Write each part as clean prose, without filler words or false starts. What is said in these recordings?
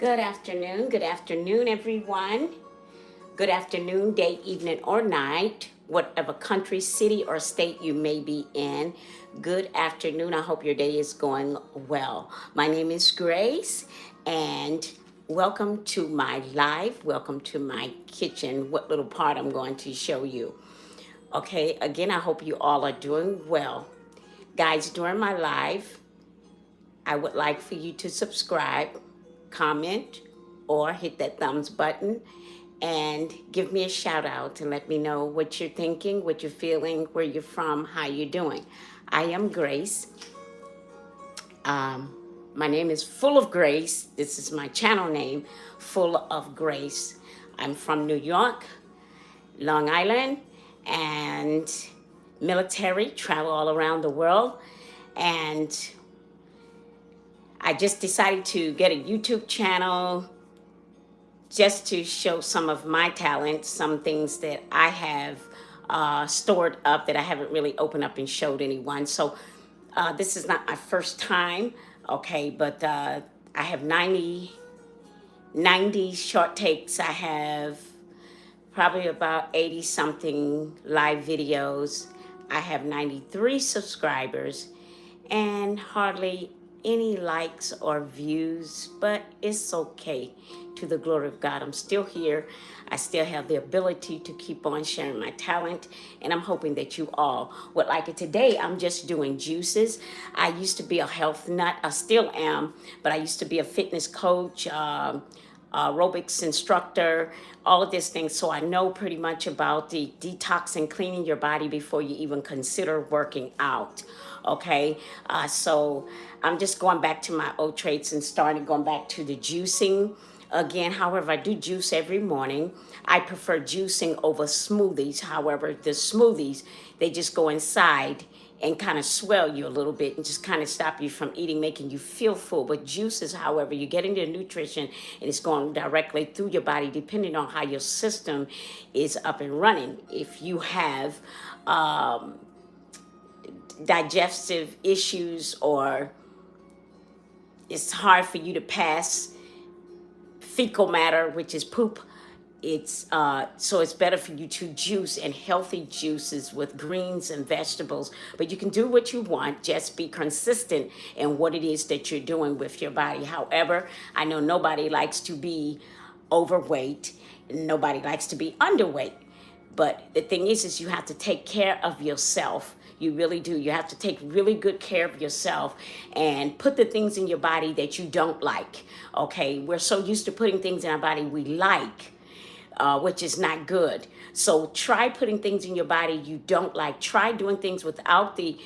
Good afternoon, everyone. Good afternoon, day, evening, or night, whatever country, city, or state you may be in. Good afternoon. I hope your day is going well. My name is Grace, and welcome to my live. Welcome to my kitchen, what little part I'm going to show you. Okay, again, I hope you all are doing well. Guys, during my live, I would like for you to subscribe, comment, or hit that thumbs button and give me a shout out and let me know what you're thinking, what you're feeling, where you're from, how you're doing. I am Grace. My name is Full of Grace. This is my channel name, Full of Grace. I'm from New York, Long Island, and military, travel all around the world. And I just decided to get a YouTube channel just to show some of my talents, some things that I have stored up that I haven't really opened up and showed anyone. So this is not my first time, okay, but I have 90 short takes. I have probably about 80 something live videos. I have 93 subscribers and hardly any likes or views, but it's okay. To the glory of God, I'm still here. I still have the ability to keep on sharing my talent, and I'm hoping that you all would like it. Today, I'm just doing juices. I used to be a health nut. I still am, but I used to be a fitness coach, aerobics instructor, all of these things. So I know pretty much about the detox and cleaning your body before you even consider working out. Okay, so I'm just going back to my old traits and starting going back to the juicing again. However, I do juice every morning. I prefer juicing over smoothies. However, the smoothies, they just go inside and kind of swell you a little bit and just kind of stop you from eating, making you feel full. But juices, however, you get into nutrition and it's going directly through your body depending on how your system is up and running. If you have digestive issues, or it's hard for you to pass fecal matter, which is poop, it's so it's better for you to juice, and healthy juices with greens and vegetables. But you can do what you want, just be consistent in what it is that you're doing with your body. However, I know nobody likes to be overweight, nobody likes to be underweight, but the thing is you have to take care of yourself. You really do. You have to take really good care of yourself and put the things in your body that you don't like. Okay, we're so used to putting things in our body we like, which is not good. So try putting things in your body you don't like. Try doing things without the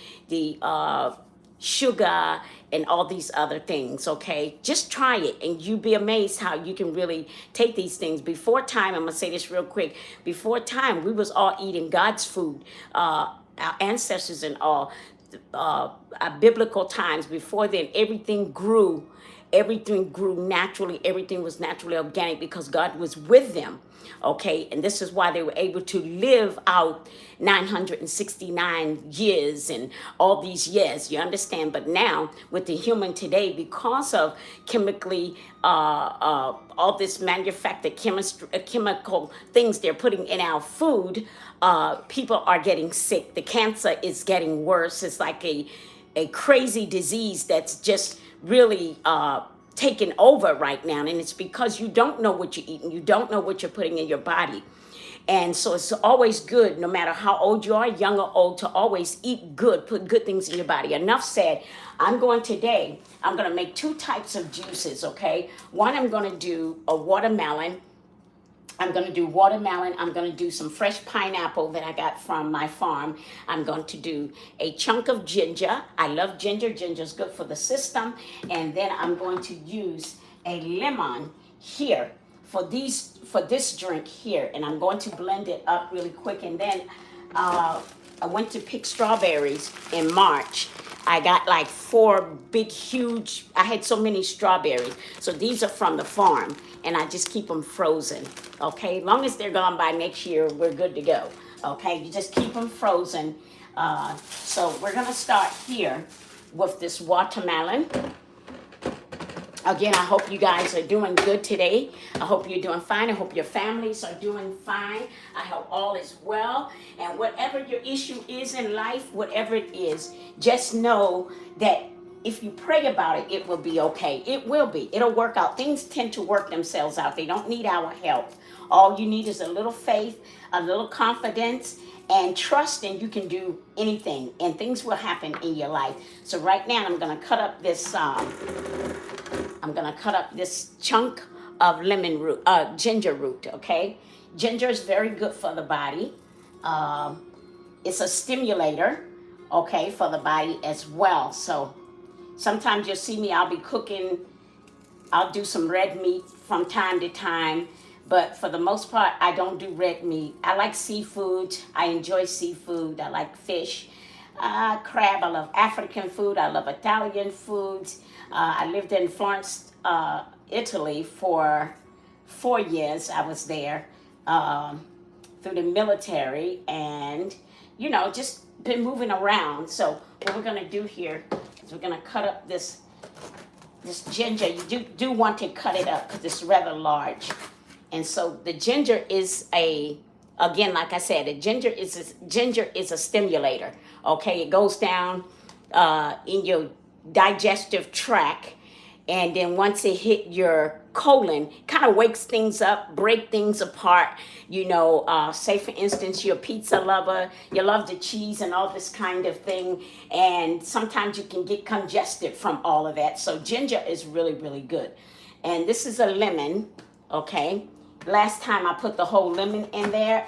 sugar and all these other things. Okay, just try it and you'll be amazed how you can really take these things. Before time, I'm gonna say this real quick, before time we was all eating God's food, our ancestors and all, our biblical times. Before then, everything grew naturally. Everything was naturally organic because God was with them. Okay, and this is why they were able to live out 969 years and all these years, you understand? But now with the human today, because of chemically all this manufactured chemical things they're putting in our food, people are getting sick. The cancer is getting worse. It's like a crazy disease that's just really taken over right now. And it's because you don't know what you're eating. You don't know what you're putting in your body. And so it's always good, no matter how old you are, young or old, to always eat good, put good things in your body. Enough said. I'm going to make two types of juices, okay? One, I'm going to do a watermelon. I'm going to do watermelon. I'm going to do some fresh pineapple that I got from my farm. I'm going to do a chunk of ginger. I love ginger. Ginger's good for the system. And then I'm going to use a lemon here for this drink here. And I'm going to blend it up really quick. And then I went to pick strawberries in March. I got like 4 big, huge, I had so many strawberries. So these are from the farm, and I just keep them frozen, okay? Long as they're gone by next year, we're good to go, okay? You just keep them frozen. So we're gonna start here with this watermelon. Again, I hope you guys are doing good today. I hope you're doing fine. I hope your families are doing fine. I hope all is well. And whatever your issue is in life, whatever it is, just know that if you pray about it, it will be okay. It will be. It'll work out. Things tend to work themselves out. They don't need our help. All you need is a little faith, a little confidence, and trust, and you can do anything, and things will happen in your life. So right now, I'm going to cut up this. I'm gonna cut up this chunk of lemon root, ginger root. Okay, ginger is very good for the body. It's a stimulator, okay, for the body as well. So sometimes you'll see me. I'll be cooking. I'll do some red meat from time to time, but for the most part, I don't do red meat. I like seafood. I enjoy seafood. I like fish. Crab. I love African food. I love Italian foods. I lived in Florence, Italy for 4 years. I was there through the military, and just been moving around. So what we're gonna do here is we're gonna cut up this ginger. You do want to cut it up because it's rather large, and so the ginger is again, like I said, the ginger is a stimulator. Okay, it goes down in your digestive tract, and then once it hit your colon, kind of wakes things up, break things apart. Say for instance, you're a pizza lover, you love the cheese and all this kind of thing, and sometimes you can get congested from all of that. So ginger is really, really good. And this is a lemon, okay? Last time I put the whole lemon in there,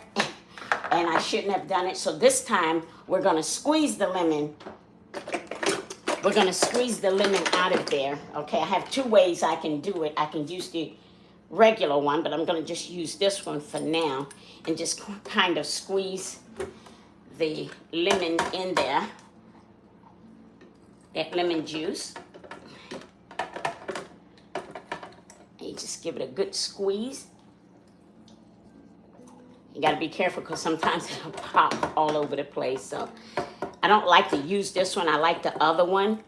and I shouldn't have done it. So this time we're gonna squeeze the lemon. We're gonna squeeze the lemon out of there. Okay, I have 2 ways I can do it. I can use the regular one, but I'm gonna just use this one for now and just kind of squeeze the lemon in there. That lemon juice. And you just give it a good squeeze. You got to be careful because sometimes it'll pop all over the place. So I don't like to use this one. I like the other one.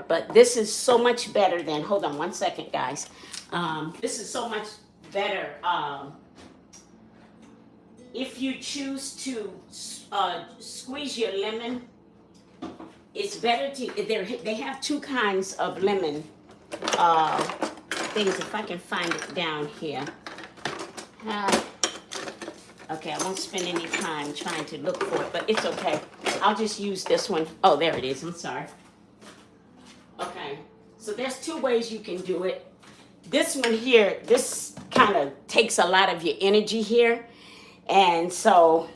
But this is so much better than, hold on 1 second, guys. This is so much better. If you choose to squeeze your lemon, it's better to, they have 2 kinds of lemon things. If I can find it down here. Okay, I won't spend any time trying to look for it, but it's okay. I'll just use this one. Oh, there it is. I'm sorry. Okay, so there's 2 ways you can do it. This one here, this kind of takes a lot of your energy here, and so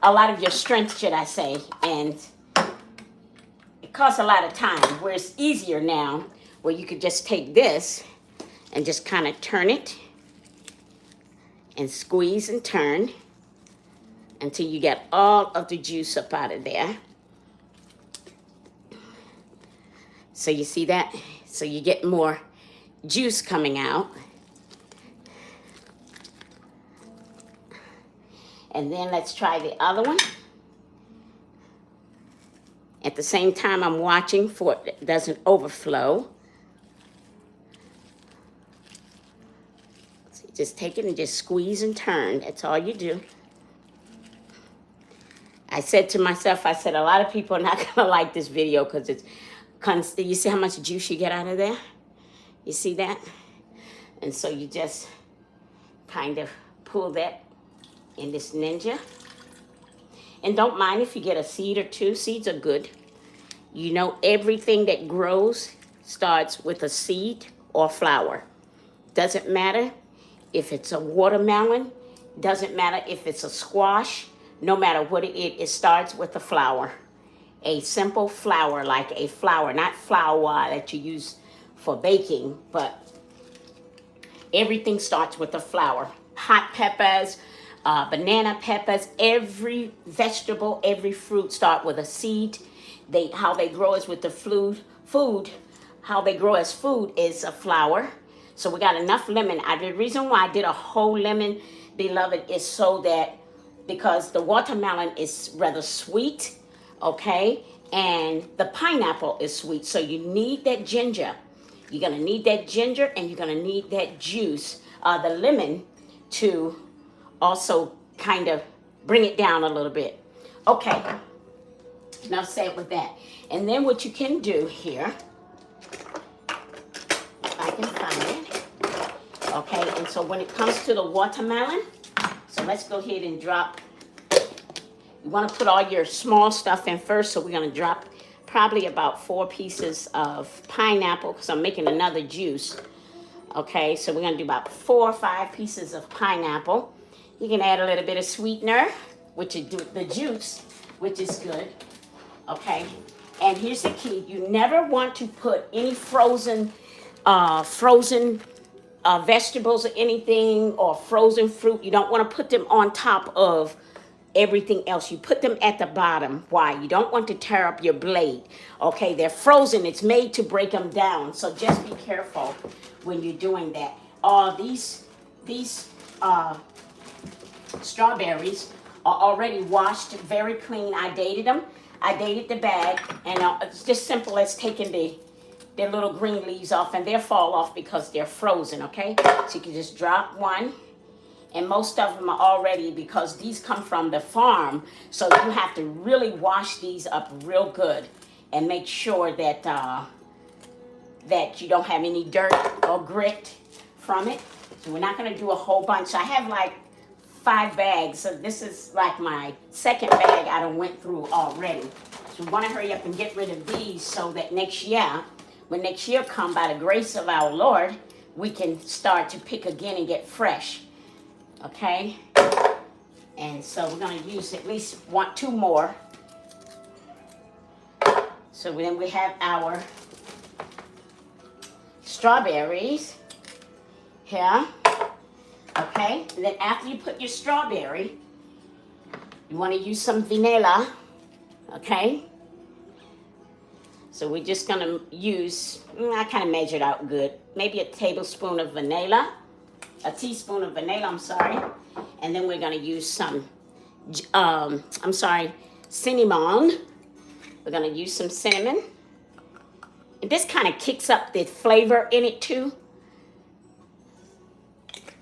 a lot of your strength, should I say, and it costs a lot of time, where it's easier now, where you could just take this and just kind of turn it and squeeze and turn until you get all of the juice up out of there. So you see that? So you get more juice coming out. And then let's try the other one. At the same time, I'm watching for it doesn't overflow. So you just take it and just squeeze and turn. That's all you do. I said to myself, I said, a lot of people are not going to like this video because it's constant. You see how much juice you get out of there? You see that? And so you just kind of pull that in this Ninja. And don't mind if you get a seed or 2. Seeds are good. Everything that grows starts with a seed or flower. Doesn't matter if it's a watermelon. Doesn't matter if it's a squash. No matter what it starts with a flower. A simple flower, like a flour, not flour that you use for baking, but everything starts with a flower. Hot peppers, banana peppers, every vegetable, every fruit start with a seed. How they grow is with the food. How they grow as food is a flower. So we got enough lemon. The reason why I did a whole lemon, beloved, is so that because the watermelon is rather sweet, okay? And the pineapple is sweet. So you need that ginger. You're going to need that ginger, and you're going to need that juice, the lemon, to also kind of bring it down a little bit. Okay, enough said with that. And then what you can do here, if I can find it. Okay, and so when it comes to the watermelon, so let's go ahead and drop. You want to put all your small stuff in first, so we're going to drop probably about 4 pieces of pineapple, because I'm making another juice. Okay, so we're going to do about 4 or 5 pieces of pineapple. You can add a little bit of sweetener, which is the juice, which is good. Okay, and here's the key. You never want to put any frozen vegetables or anything, or frozen fruit. You don't want to put them on top of everything else. You put them at the bottom. Why? You don't want to tear up your blade. Okay, they're frozen. It's made to break them down. So just be careful when you're doing that. These strawberries are already washed very clean. I dated them. I dated the bag, and it's just simple as taking their little green leaves off, and they'll fall off because they're frozen. Okay, so you can just drop one. And most of them are already, because these come from the farm, so you have to really wash these up real good and make sure that that you don't have any dirt or grit from it. So we're not going to do a whole bunch. So I have like 5 bags, so this is like my second bag I done went through already. So we want to hurry up and get rid of these, so that next year, when next year come, by the grace of our Lord, we can start to pick again and get fresh. Okay, and so we're going to use at least 2 more. So then we have our strawberries here. Okay, and then after you put your strawberry, you want to use some vanilla. Okay, so we're just going to use, I kind of measured out good, maybe a tablespoon of vanilla. A teaspoon of vanilla, I'm sorry. And then we're going to use some, cinnamon. We're going to use some cinnamon. And this kind of kicks up the flavor in it too.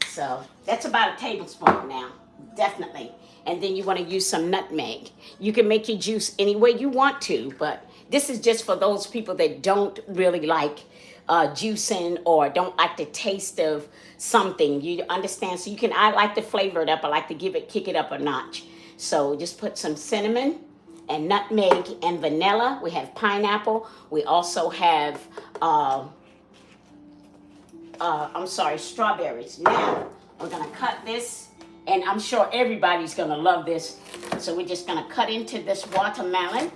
So that's about a tablespoon now, definitely. And then you want to use some nutmeg. You can make your juice any way you want to, but this is just for those people that don't really like juicing, or don't like the taste of something. You understand? So I like to flavor it up. I like to kick it up a notch. So just put some cinnamon and nutmeg and vanilla. We have pineapple. We also have strawberries. Now we're gonna cut this, and I'm sure everybody's gonna love this. So we're just gonna cut into this watermelon.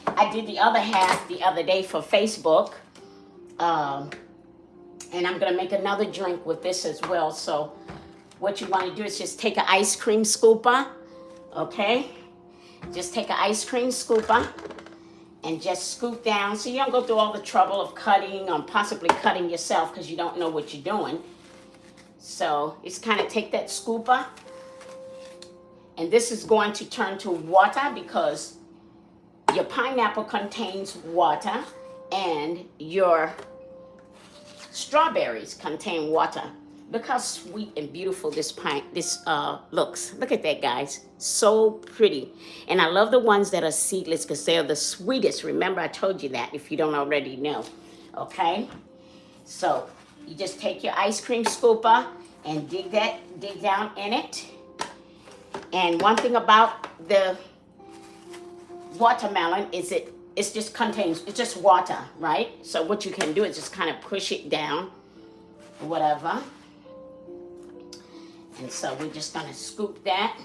I did the other half the other day for Facebook. And I'm going to make another drink with this as well. So what you want to do is just take an ice cream scooper. Okay? Just take an ice cream scooper and just scoop down. So you don't go through all the trouble of cutting, or possibly cutting yourself, because you don't know what you're doing. So just kind of take that scooper. And this is going to turn to water, because your pineapple contains water, and your strawberries contain water. Look how sweet and beautiful this looks. Look at that, guys. So pretty. And I love the ones that are seedless, because they're the sweetest. Remember, I told you that, if you don't already know. Okay? So you just take your ice cream scooper and dig down in it. And one thing about the watermelon is it's just water, right? So what you can do is just kind of push it down, whatever. And so we're just gonna scoop that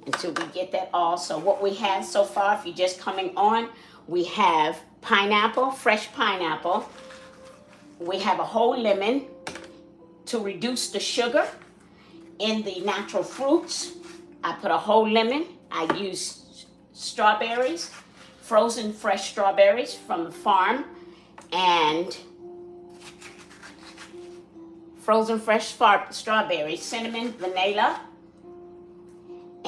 until we get that all. So what we have so far, if you're just coming on, we have pineapple, fresh pineapple. We have a whole lemon to reduce the sugar in the natural fruits. I put a whole lemon. I use strawberries, frozen fresh strawberries from the farm, and frozen fresh strawberries, cinnamon, vanilla,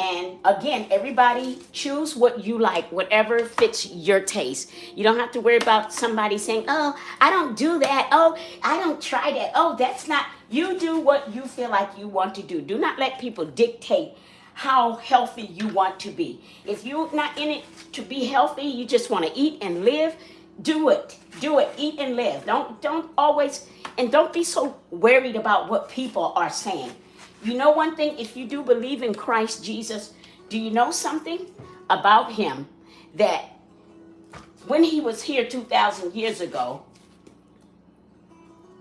And again, everybody choose what you like, whatever fits your taste. You don't have to worry about somebody saying, oh, I don't do that. Oh, I don't try that. Oh, that's not. You do what you feel like you want to do. Do not let people dictate how healthy you want to be. If you're not in it to be healthy, you just want to eat and live, do it. Do it. Eat and live. Don't always, and don't be so worried about what people are saying. You know one thing, if you do believe in Christ Jesus, do you know something about him that when he was here 2,000 years ago,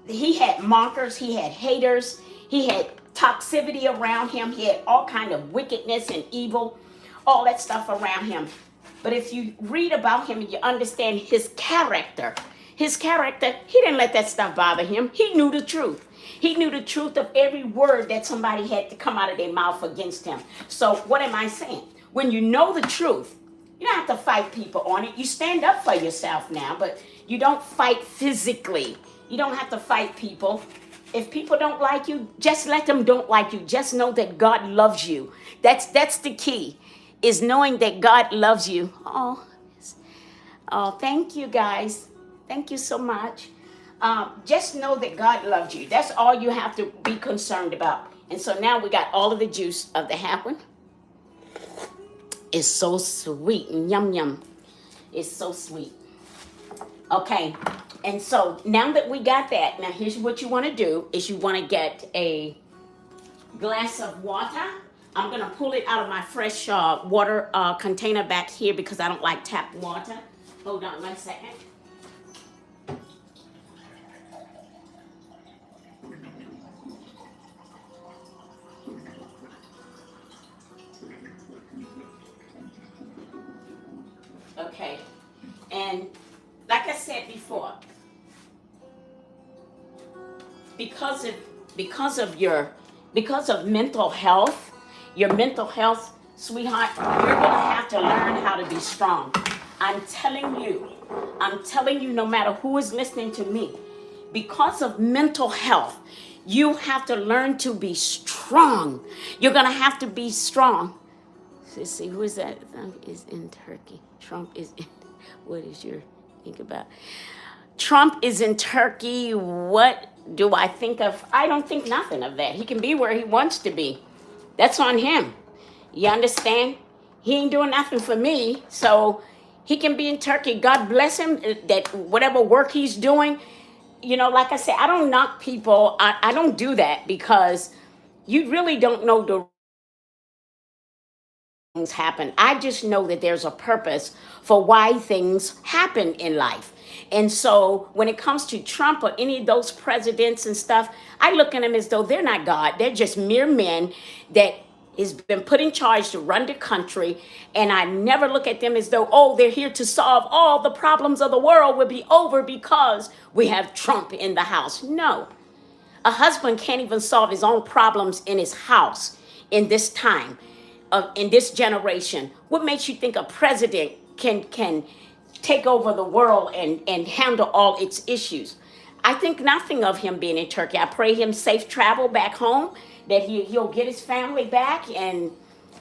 he had mockers, he had haters, he had toxicity around him, he had all kind of wickedness and evil, all that stuff around him. But if you read about him and you understand his character, he didn't let that stuff bother him. He knew the truth. He knew the truth of every word that somebody had to come out of their mouth against him. So what am I saying? When you know the truth, you don't have to fight people on it. You stand up for yourself now, but you don't fight physically. You don't have to fight people. If people don't like you, just let them don't like you. Just know that God loves you. That's the key, is knowing that God loves you. Oh, thank you guys. Thank you so much. Just know that God loves you. That's all you have to be concerned about. And so now we got all of the juice of the happen. It's so sweet. Yum, yum. It's so sweet. Okay. And so now that we got that, now here's what you want to do is you want to get a glass of water. I'm going to pull it out of my fresh water container back here because I don't like tap water. Hold on 1 second. Okay, and like I said before, because of mental health, your mental health, sweetheart, you're gonna have to learn how to be strong. I'm telling you, no matter who is listening to me, because of mental health, you have to learn to be strong. You're gonna have to be strong. Let's see, who is that? Trump is in Turkey. Trump is in, what is your think about? Trump is in Turkey. What do I think of? I don't think nothing of that. He can be where he wants to be. That's on him. You understand? He ain't doing nothing for me. So he can be in Turkey. God bless him, that whatever work he's doing. You know, like I said, I don't knock people. I don't do that because you really don't know the things happen. I just know that there's a purpose for why things happen in life. And so when it comes to Trump or any of those presidents and stuff, I look at them as though they're not God. They're just mere men that has been put in charge to run the country. And I never look at them as though, oh, they're here to solve all the problems of the world will be over because we have Trump in the house. No. A husband can't even solve his own problems in his house in this time. In this generation, what makes you think a president can take over the world and handle all its issues? I think nothing of him being in Turkey. I pray him safe travel back home, that he'll get his family back, and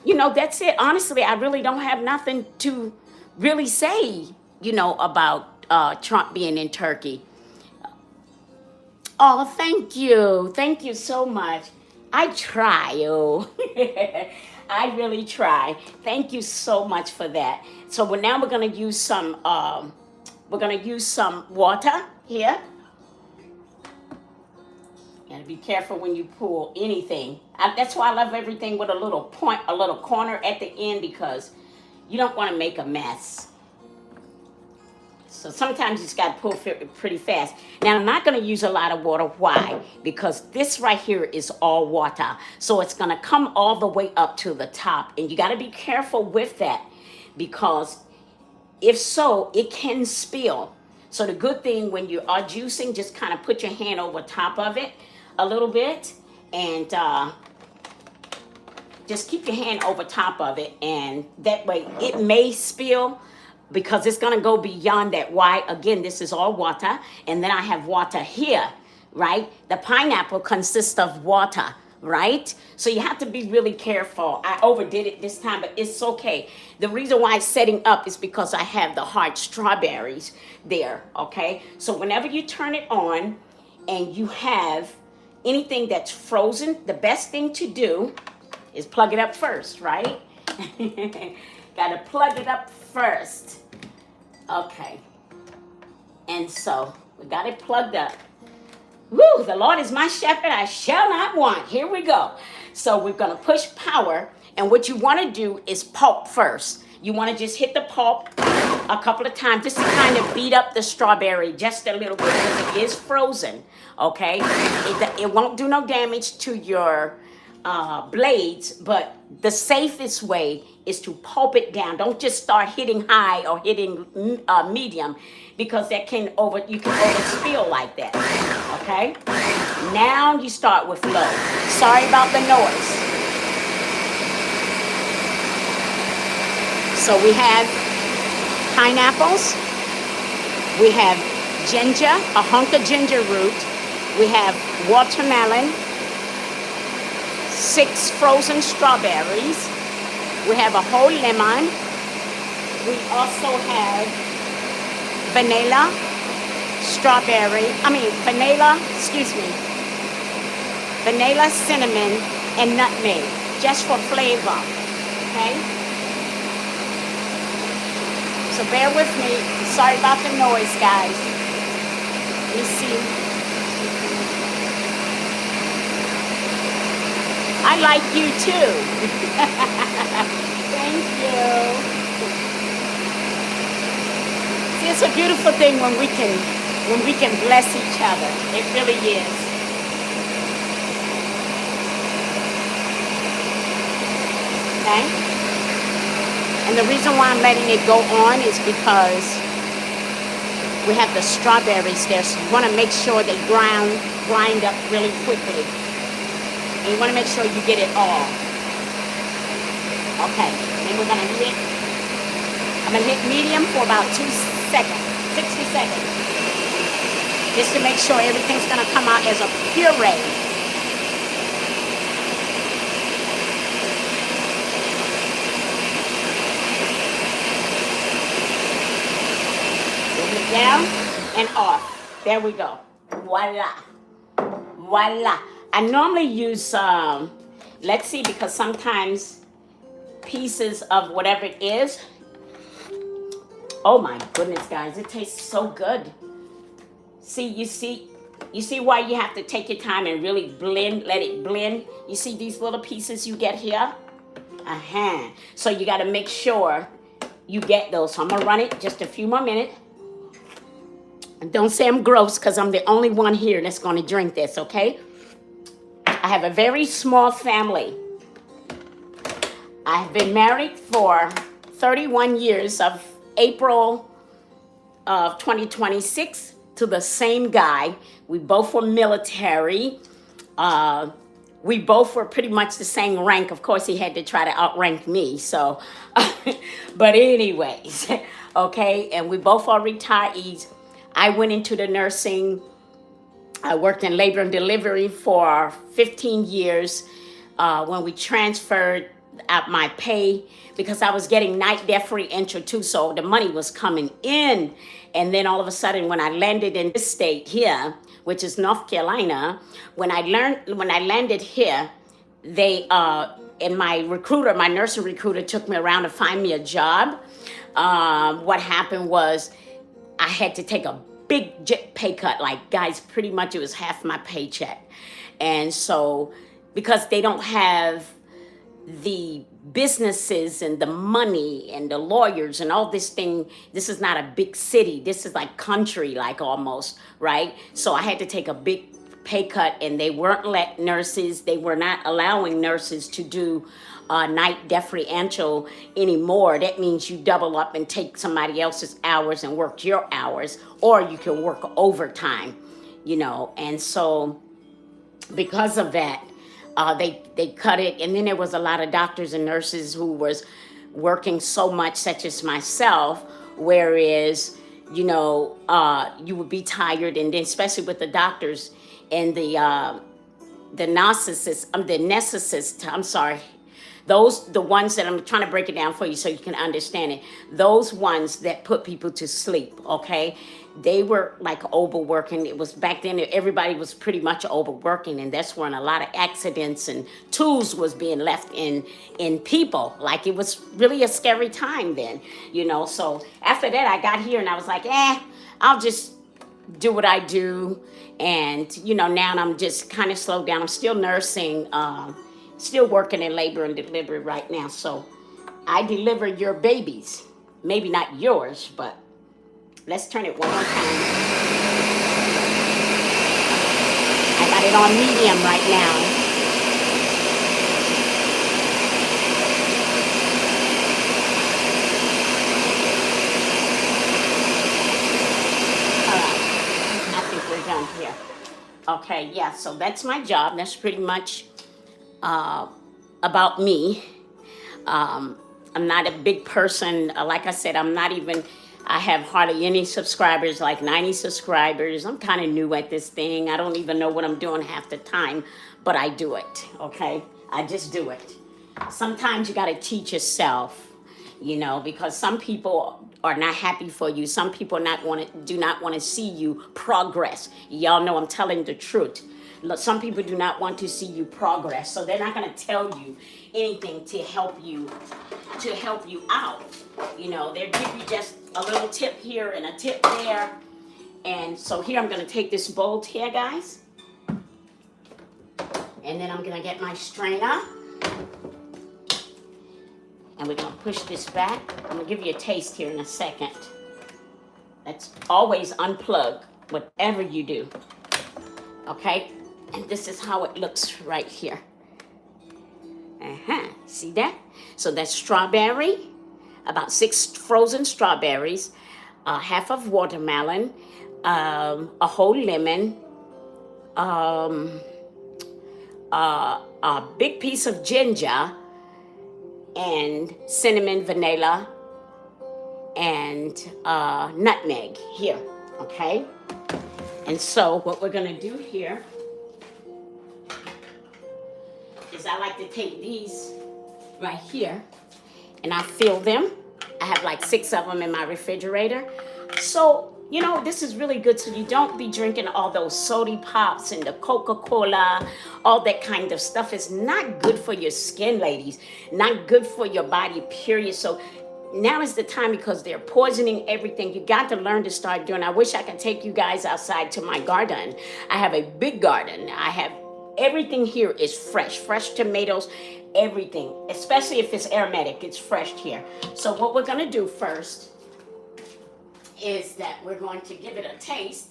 that's it. Honestly, I really don't have nothing to really say, about Trump being in Turkey. Oh, thank you so much. I try, oh. I really try. Thank you so much for that. So now we're gonna use some water here. You gotta be careful when you pull anything. That's why I love everything with a little point, a little corner at the end, because you don't want to make a mess. So sometimes you just got to pull pretty fast. Now, I'm not going to use a lot of water. Why? Because this right here is all water. So it's going to come all the way up to the top. And you got to be careful with that, because if so, it can spill. So the good thing when you are juicing, just kind of put your hand over top of it a little bit. And just keep your hand over top of it. And that way it may spill, because it's going to go beyond that. Why? Again, this is all water. And then I have water here, right? The pineapple consists of water. right? So you have to be really careful. I overdid it this time, but it's okay. The reason why it's setting up is because I have the hard strawberries there, okay? So whenever you turn it on and you have anything that's frozen, the best thing to do is plug it up first, right? Gotta plug it up first. Okay. And so we got it plugged up. Woo, the Lord is my shepherd, I shall not want. Here we go. So we're going to push power. And what you want to do is pulp first. You want to just hit the pulp a couple of times just to kind of beat up the strawberry just a little bit because it is frozen. Okay? It won't do no damage to your blades, but the safest way is to pulp it down. Don't just start hitting high or hitting medium, because you can overspill like that. Okay, now you start with low. Sorry about the noise. So we have pineapples, we have ginger, a hunk of ginger root, we have watermelon, 6 frozen strawberries. We have a whole lemon. We also have vanilla, vanilla, cinnamon, and nutmeg, just for flavor, okay? So bear with me. Sorry about the noise, guys. Let me see. I like you too. Thank you. See, it's a beautiful thing when we can bless each other. It really is. Okay? And the reason why I'm letting it go on is because we have the strawberries there, so you want to make sure they grind up really quickly. And you want to make sure you get it all. Okay, then I'm going to hit medium for about 2 seconds, 60 seconds. Just to make sure everything's going to come out as a puree. Bring it down and off. There we go. Voila. Voila. I normally use, let's see, because sometimes pieces of whatever it is, oh my goodness, guys, it tastes so good. You see why you have to take your time and really blend, let it blend. You see these little pieces you get here? So you got to make sure you get those. So I'm going to run it just a few more minutes. And don't say I'm gross, because I'm the only one here that's going to drink this, okay? I have a very small family. I've been married for 31 years of April of 2026 to the same guy. We both were military. We both were pretty much the same rank. Of course, he had to try to outrank me. So, but anyways, okay. And we both are retirees. I went into the nursing. I worked in labor and delivery for 15 years. When we transferred out my pay, because I was getting night differential too, so the money was coming in. And then all of a sudden, when I landed in this state here, which is North Carolina, when I landed here, they and my nursing recruiter took me around to find me a job. What happened was I had to take a big pay cut. Like, guys, pretty much it was half my paycheck. And so, because they don't have the businesses and the money and the lawyers and all this thing, this is not a big city. This is like country, like almost, right? So I had to take a big pay cut, and they were not allowing nurses to do night differential anymore. That means you double up and take somebody else's hours and work your hours, or you can work overtime, and so because of that, they cut it. And then there was a lot of doctors and nurses who was working so much, such as myself, whereas you would be tired. And then especially with the doctors and the the narcissist, the narcissist, I'm sorry, those, the ones that I'm trying to break it down for you so you can understand it, those ones that put people to sleep, okay? They were like overworking. It was back then, everybody was pretty much overworking, and that's when a lot of accidents and tools was being left in people. Like, it was really a scary time then, you know? So after that, I got here and I was like, I'll just do what I do. And, you know, now I'm just kind of slowed down. I'm still nursing, still working in labor and delivery right now. So I deliver your babies. Maybe not yours, but let's turn it one more time. I got it on medium right now. All right, I think we're done here. Okay, yeah, so that's my job. That's pretty much about me. I'm not a big person. Like I said, I have hardly any subscribers, like 90 subscribers. I'm kind of new at this thing. I don't even know what I'm doing half the time, but I do it, okay? I just do it. Sometimes you got to teach yourself, you know, because some people are not happy for you. Some people do not want to see you progress. Y'all know I'm telling the truth. Some people do not want to see you progress, so they're not going to tell you anything to help you out. You know, they'll give you just a little tip here and a tip there. And so here I'm going to take this bold here, guys, and then I'm going to get my strainer, and we're going to push this back. I'm going to give you a taste here in a second. That's always unplug whatever you do, okay? And this is how it looks right here. See that? So that's strawberry, about 6 frozen strawberries, half of watermelon, a whole lemon, a big piece of ginger, and cinnamon, vanilla, and nutmeg here, okay? And so what we're gonna do here is I like to take these right here and I fill them. I have like 6 of them in my refrigerator. So, you know, this is really good so you don't be drinking all those soda pops and the Coca-Cola, all that kind of stuff. It's not good for your skin, ladies. Not good for your body, period. So now is the time because they're poisoning everything. You got to learn to start doing. I wish I could take you guys outside to my garden. I have a big garden. I have everything here is fresh tomatoes, everything, especially if it's aromatic, it's fresh here. So what we're gonna do first is that we're going to give it a taste.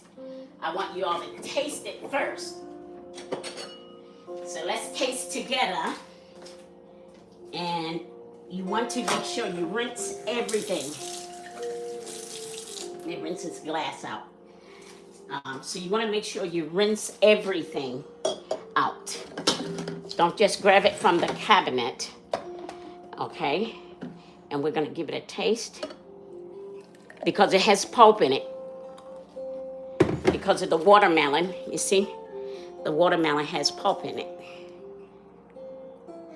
I want you all to taste it first. So let's taste together. And you want to make sure you rinse everything. It rinses glass out. So you want to make sure you rinse everything out. Don't just grab it from the cabinet. Okay? And we're going to give it a taste. Because it has pulp in it. Because of the watermelon, you see? The watermelon has pulp in it.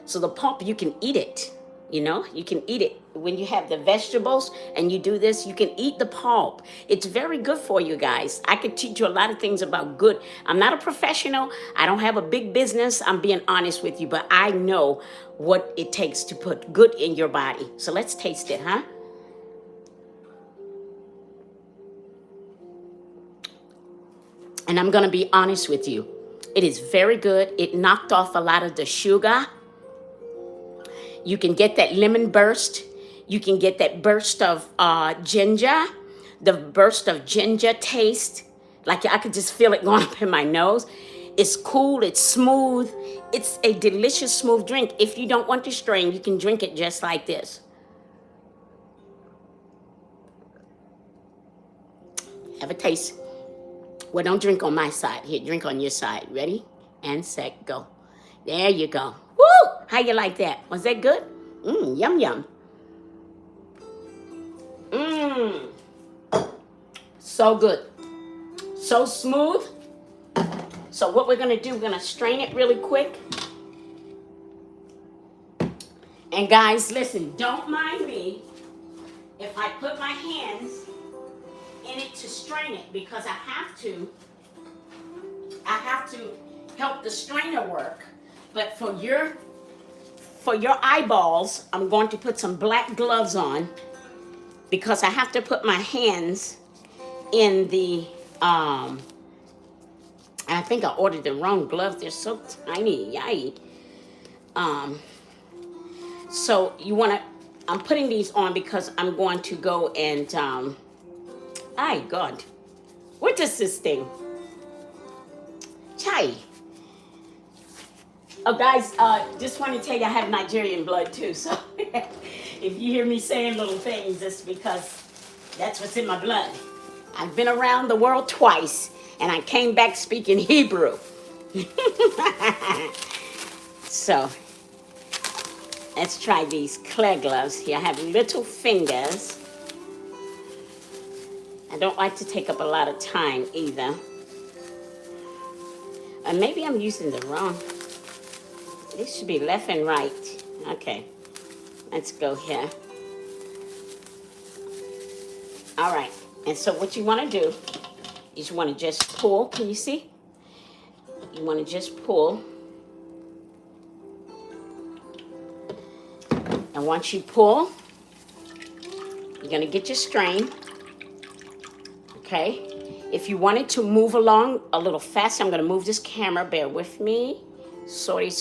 So the pulp, you can eat it. You know, you can eat it. When you have the vegetables and you do this, you can eat the pulp. It's very good for you guys. I could teach you a lot of things about good. I'm not a professional. I don't have a big business. I'm being honest with you, but I know what it takes to put good in your body. So let's taste it, huh? And I'm going to be honest with you. It is very good. It knocked off a lot of the sugar. You can get that lemon burst. You can get that burst of ginger, the burst of ginger taste. Like I could just feel it going up in my nose. It's cool, it's smooth. It's a delicious, smooth drink. If you don't want to strain, you can drink it just like this. Have a taste. Well, don't drink on my side. Here, drink on your side. Ready? And set, go. There you go. Woo! How you like that? Was that good? Yum, yum. So good. So smooth. So what we're gonna do, we're gonna strain it really quick. And guys, listen, don't mind me if I put my hands in it to strain it, because I have to help the strainer work. But for your eyeballs, I'm going to put some black gloves on, because I have to put my hands in the I think I ordered the wrong gloves. They're so tiny. Yikes. So you want to, I'm putting these on because I'm going to go and, God, what is this thing? Chai. Oh, guys, just want to tell you I have Nigerian blood too. So if you hear me saying little things, it's because that's what's in my blood. I've been around the world twice, and I came back speaking Hebrew. So let's try these clay gloves here. I have little fingers. I don't like to take up a lot of time either. And maybe I'm using the wrong. This should be left and right. Okay, let's go here. All right, and so what you want to do is you want to just pull. Can you see? You want to just pull. And once you pull, you're going to get your strain. Okay? If you want it to move along a little faster, I'm going to move this camera. Bear with me. Sorry.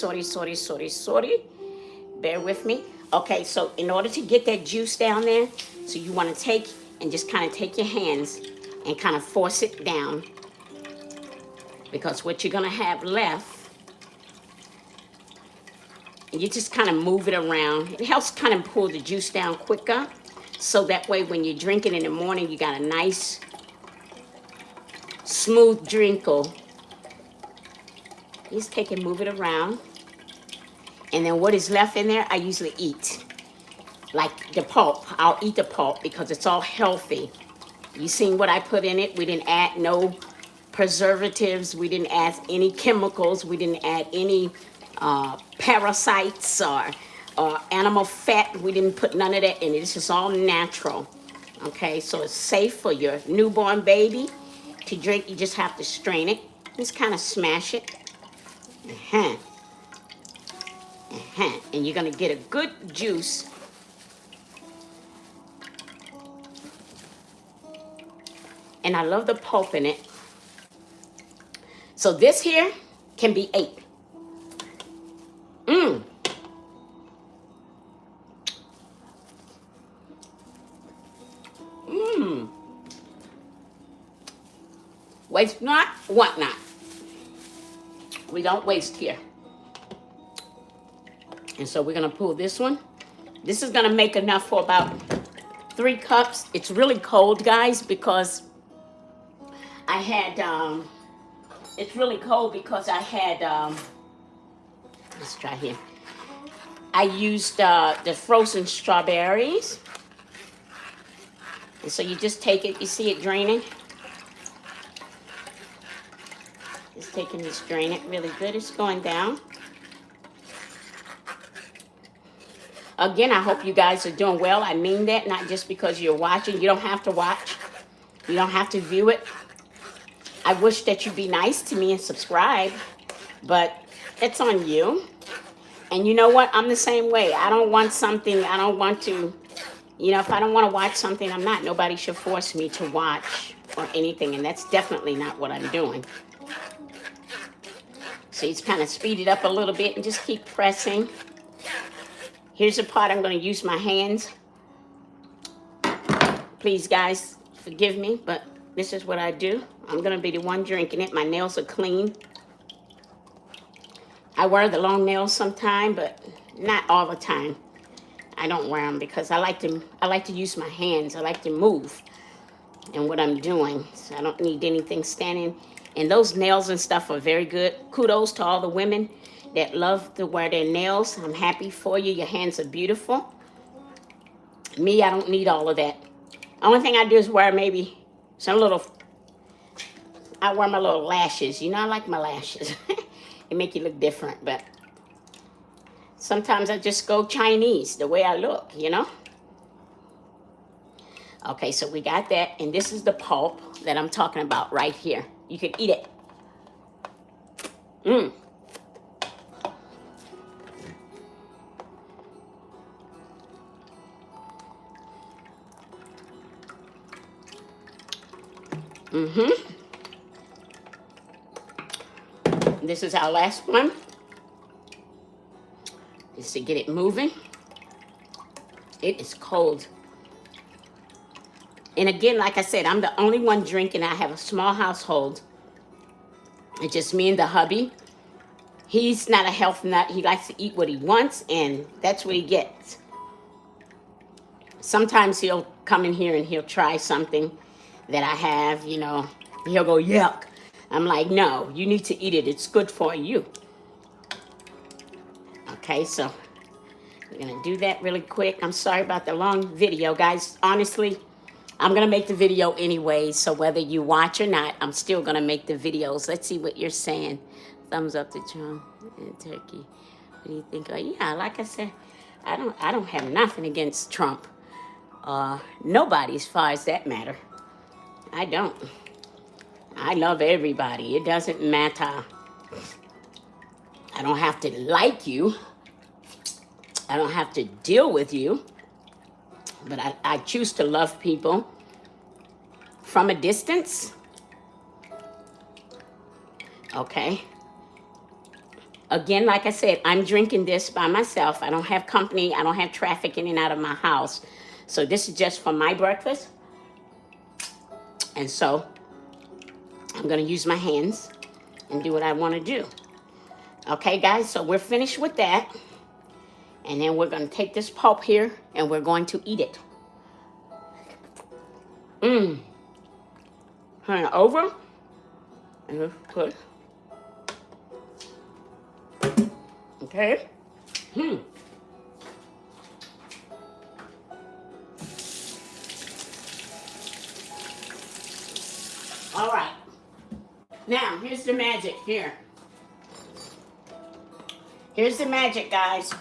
Bear with me. Okay, so in order to get that juice down there, so you want to take and just kind of take your hands and kind of force it down. Because what you're going to have left, and you just kind of move it around. It helps kind of pull the juice down quicker. So that way when you drink it in the morning, you got a nice, smooth drinkle. You just take and move it around. And then what is left in there, I usually eat. Like the pulp, I'll eat the pulp because it's all healthy. You seen what I put in it? We didn't add no preservatives. We didn't add any chemicals. We didn't add any parasites or animal fat. We didn't put none of that in it. It's just all natural. Okay, so it's safe for your newborn baby to drink. You just have to strain it. Just kind of smash it. And you're going to get a good juice. And I love the pulp in it. So this here can be 8. Waste not, want not. We don't waste here. And so we're going to pull this one. This is going to make enough for about 3 cups. It's really cold, guys, because I had, it's really cold because I had, let's try here. I used the frozen strawberries. And so you just take it, you see it draining? Just taking this, drain it really good. It's going down. Again, I hope you guys are doing well. I mean that, not just because you're watching. You don't have to watch. You don't have to view it. I wish that you'd be nice to me and subscribe, but it's on you. And you know what? I'm the same way. I don't want something, I don't want to, if I don't want to watch something, I'm not. Nobody should force me to watch or anything, and that's definitely not what I'm doing. So you just kind of speed it up a little bit and just keep pressing. Here's the part I'm going to use my hands. Please, guys, forgive me, but this is what I do. I'm going to be the one drinking it. My nails are clean. I wear the long nails sometime, but not all the time. I don't wear them because I like to use my hands. I like to move in what I'm doing. So I don't need anything standing. And those nails and stuff are very good. Kudos to all the women that love to wear their nails. I'm happy for you. Your hands are beautiful. Me, I don't need all of that. Only thing I do is wear maybe some little I wear my little lashes. You know, I like my lashes. They make you look different, but sometimes I just go Chinese, the way I look, you know? Okay, so we got that, and this is the pulp that I'm talking about right here. You can eat it. Mmm. Mm-hmm. This is our last one. Just to get it moving. It is cold. And again, like I said, I'm the only one drinking. I have a small household. It's just me and the hubby. He's not a health nut. He likes to eat what he wants, and that's what he gets. Sometimes he'll come in here and he'll try something that I have, you know. He'll go, yuck. I'm like, no, you need to eat it. It's good for you. Okay, so we're going to do that really quick. I'm sorry about the long video, guys. Honestly, I'm going to make the video anyway, so whether you watch or not, I'm still going to make the videos. Let's see what you're saying. Thumbs up to Trump and Turkey. What do you think? Oh, yeah, like I said, I don't have nothing against Trump. Nobody as far as that matter. I don't. I love everybody. It doesn't matter. I don't have to like you. I don't have to deal with you. But I choose to love people from a distance. Okay. Again, like I said, I'm drinking this by myself. I don't have company. I don't have traffic in and out of my house. So this is just for my breakfast. And so I'm going to use my hands and do what I want to do. Okay, guys, so we're finished with that. And then we're going to take this pulp here and we're going to eat it. Turn it over. And let's put. Okay. All right. Now, here's the magic here. Here's the magic, guys.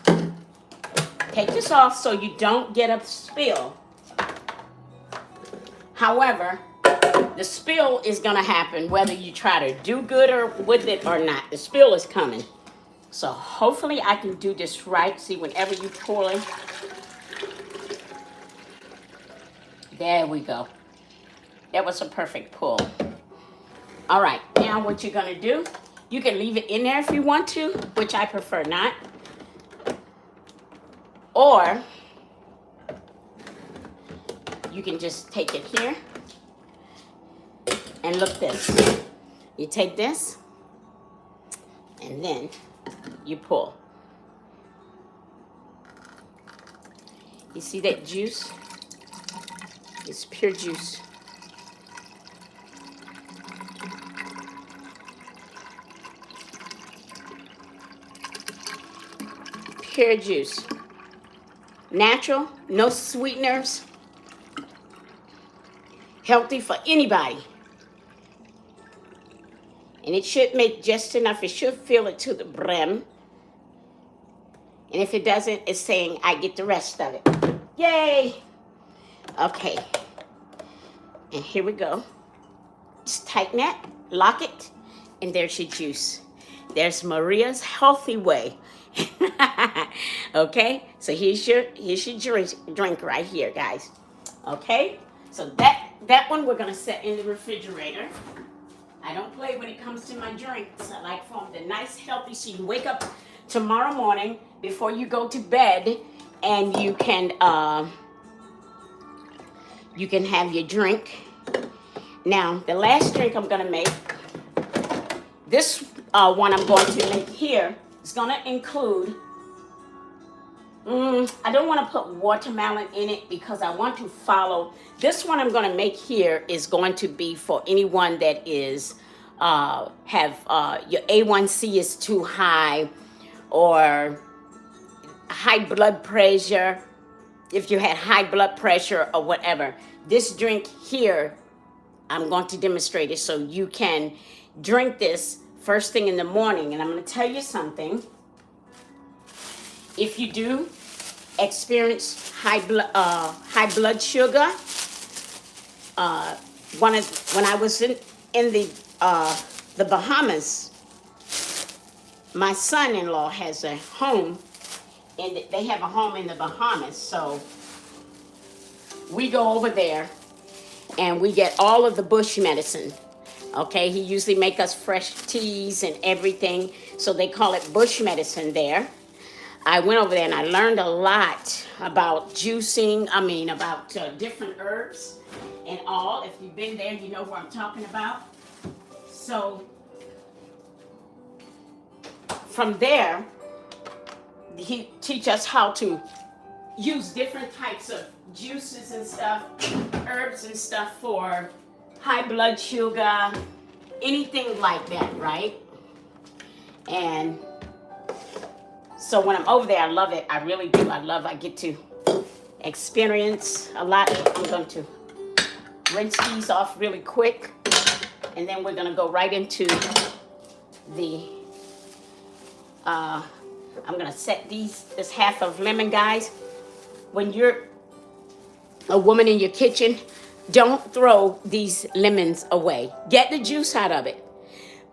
Take this off so you don't get a spill. However, the spill is going to happen whether you try to do good or with it or not. The spill is coming. So hopefully I can do this right. See, whenever you pour it. There we go. That was a perfect pull. All right, now what you're going to do, you can leave it in there if you want to, which I prefer not. Or you can just take it here and look this. You take this and then you pull. You see that juice? It's pure juice. Pure juice. Natural, no sweeteners. Healthy for anybody. And it should make just enough. It should fill it to the brim. And if it doesn't, it's saying I get the rest of it. Yay! Okay. And here we go. Just tighten that, lock it, and there's your juice. There's Maria's healthy way. Okay, so here's your drink right here, guys. Okay, so that one we're gonna set in the refrigerator. I don't play when it comes to my drinks. I like for them nice, healthy, so you wake up tomorrow morning before you go to bed, and you can have your drink. Now, the last drink I'm gonna make, this one I'm going to make here is gonna include. I don't want to put watermelon in it because I want to follow. This one I'm going to make here is going to be for anyone that is your A1C is too high or high blood pressure. If you had high blood pressure or whatever, this drink here I'm going to demonstrate it so you can drink this first thing in the morning. And I'm going to tell you something. If you do experience high blood sugar, when I was in the Bahamas, my son-in-law has a home, and they have a home in the Bahamas. So we go over there and we get all of the bush medicine. Okay, he usually make us fresh teas and everything, so they call it bush medicine there. I went over there and I learned a lot about juicing, about different herbs and all. If you've been there, you know what I'm talking about. So from there, he teach us how to use different types of juices and stuff, herbs and stuff for high blood sugar, anything like that, right? And so when I'm over there, I love it. I really do. I get to experience a lot. I'm going to rinse these off really quick, and then we're going to go right into the, I'm going to set this half of lemon, guys. When you're a woman in your kitchen, don't throw these lemons away. Get the juice out of it.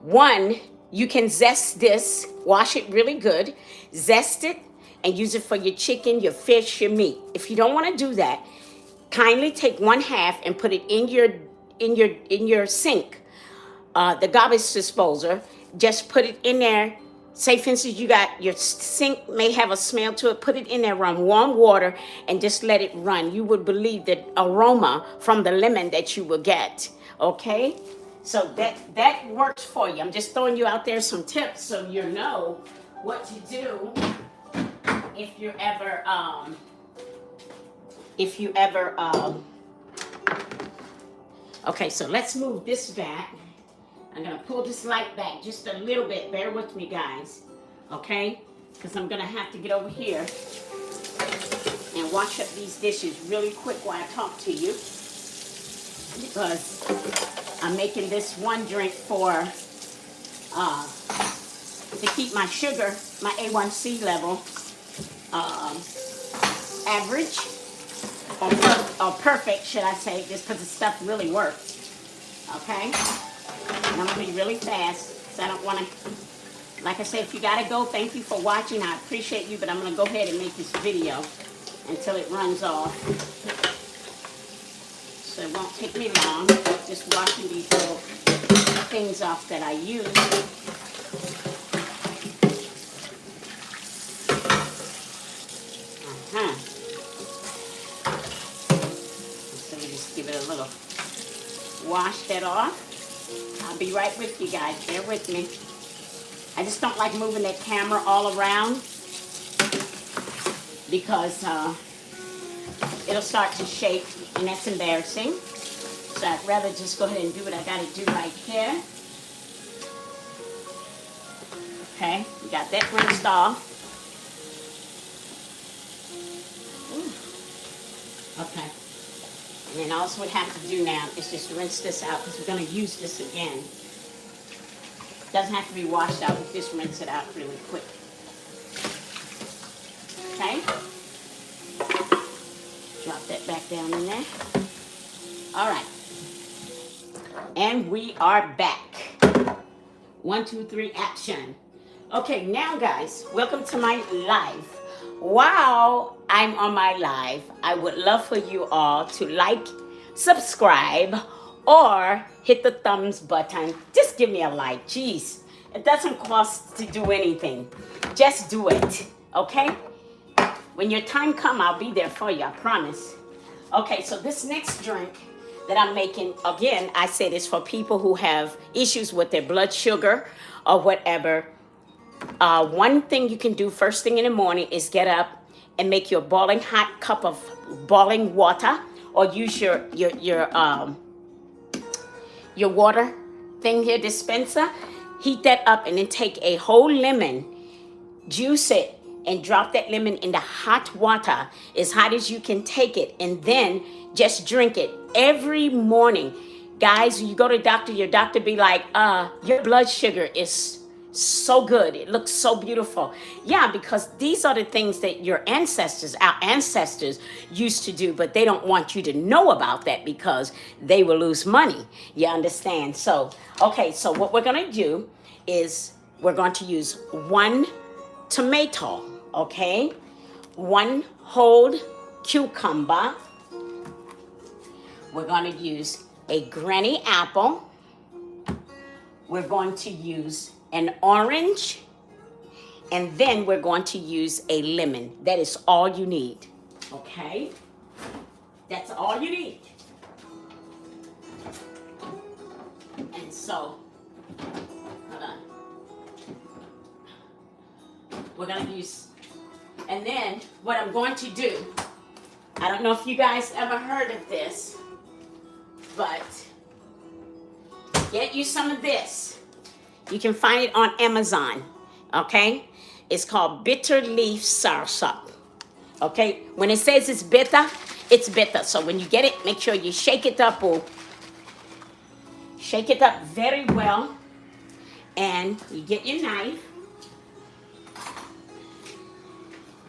One, you can zest this, wash it really good, zest it, and use it for your chicken, your fish, your meat. If you don't want to do that, kindly take 1/2 and put it in your sink, the garbage disposer. Just put it in there. Say, for instance, you got your sink may have a smell to it. Put it in there, run warm water, and just let it run. You would believe the aroma from the lemon that you will get. Okay, so that works for you. I'm just throwing you out there some tips so you know what to do if you ever okay, so let's move this back. I'm gonna pull this light back just a little bit. Bear with me, guys, okay? Because I'm gonna have to get over here and wash up these dishes really quick while I talk to you, because I'm making this one drink for to keep my sugar, my A1C level average or perfect, should I say, just because the stuff really works. Okay, and I'm gonna be really fast, so I don't want to. Like I said, if you gotta go, thank you for watching. I appreciate you, but I'm gonna go ahead and make this video until it runs off. So it won't take me long. Just washing these little things off that I use. So we just give it a little wash that off. I'll be right with you guys. Bear with me. I just don't like moving that camera all around because it'll start to shake, and that's embarrassing. So I'd rather just go ahead and do what I got to do right here. Okay, we got that rinsed off. Ooh. Okay. And then all we have to do now is just rinse this out, because we're going to use this again. Doesn't have to be washed out. We just rinse it out really quick. Okay. Drop that back down in there. All right. And we are back. 1, 2, 3, action. Okay, now guys, welcome to my live. While I'm on my live, I would love for you all to like, subscribe, or hit the thumbs button. Just give me a like. Jeez, it doesn't cost to do anything. Just do it, okay? When your time comes, I'll be there for you, I promise. Okay, so this next drink that I'm making, again, I said it's for people who have issues with their blood sugar or whatever. One thing you can do first thing in the morning is get up and make your boiling hot cup of boiling water, or use your water thing here, dispenser. Heat that up and then take a whole lemon, juice it, and drop that lemon in the hot water, as hot as you can take it, and then just drink it every morning. Guys, you go to the doctor, your doctor be like, your blood sugar is so good. It looks so beautiful. Yeah, because these are the things that our ancestors used to do, but they don't want you to know about that because they will lose money. You understand? So, okay, so what we're going to do is we're going to use 1 tomato, okay? 1 whole cucumber. We're going to use a granny apple. We're going to use an orange, and then we're going to use a lemon. That is all you need, okay? That's all you need. And so, hold on. We're gonna use, and then what I'm going to do, I don't know if you guys ever heard of this, but get you some of this. You can find it on Amazon, okay? It's called bitter leaf soursop, okay? When it says it's bitter, it's bitter. So when you get it, make sure you shake it up, shake it up very well, and you get your knife,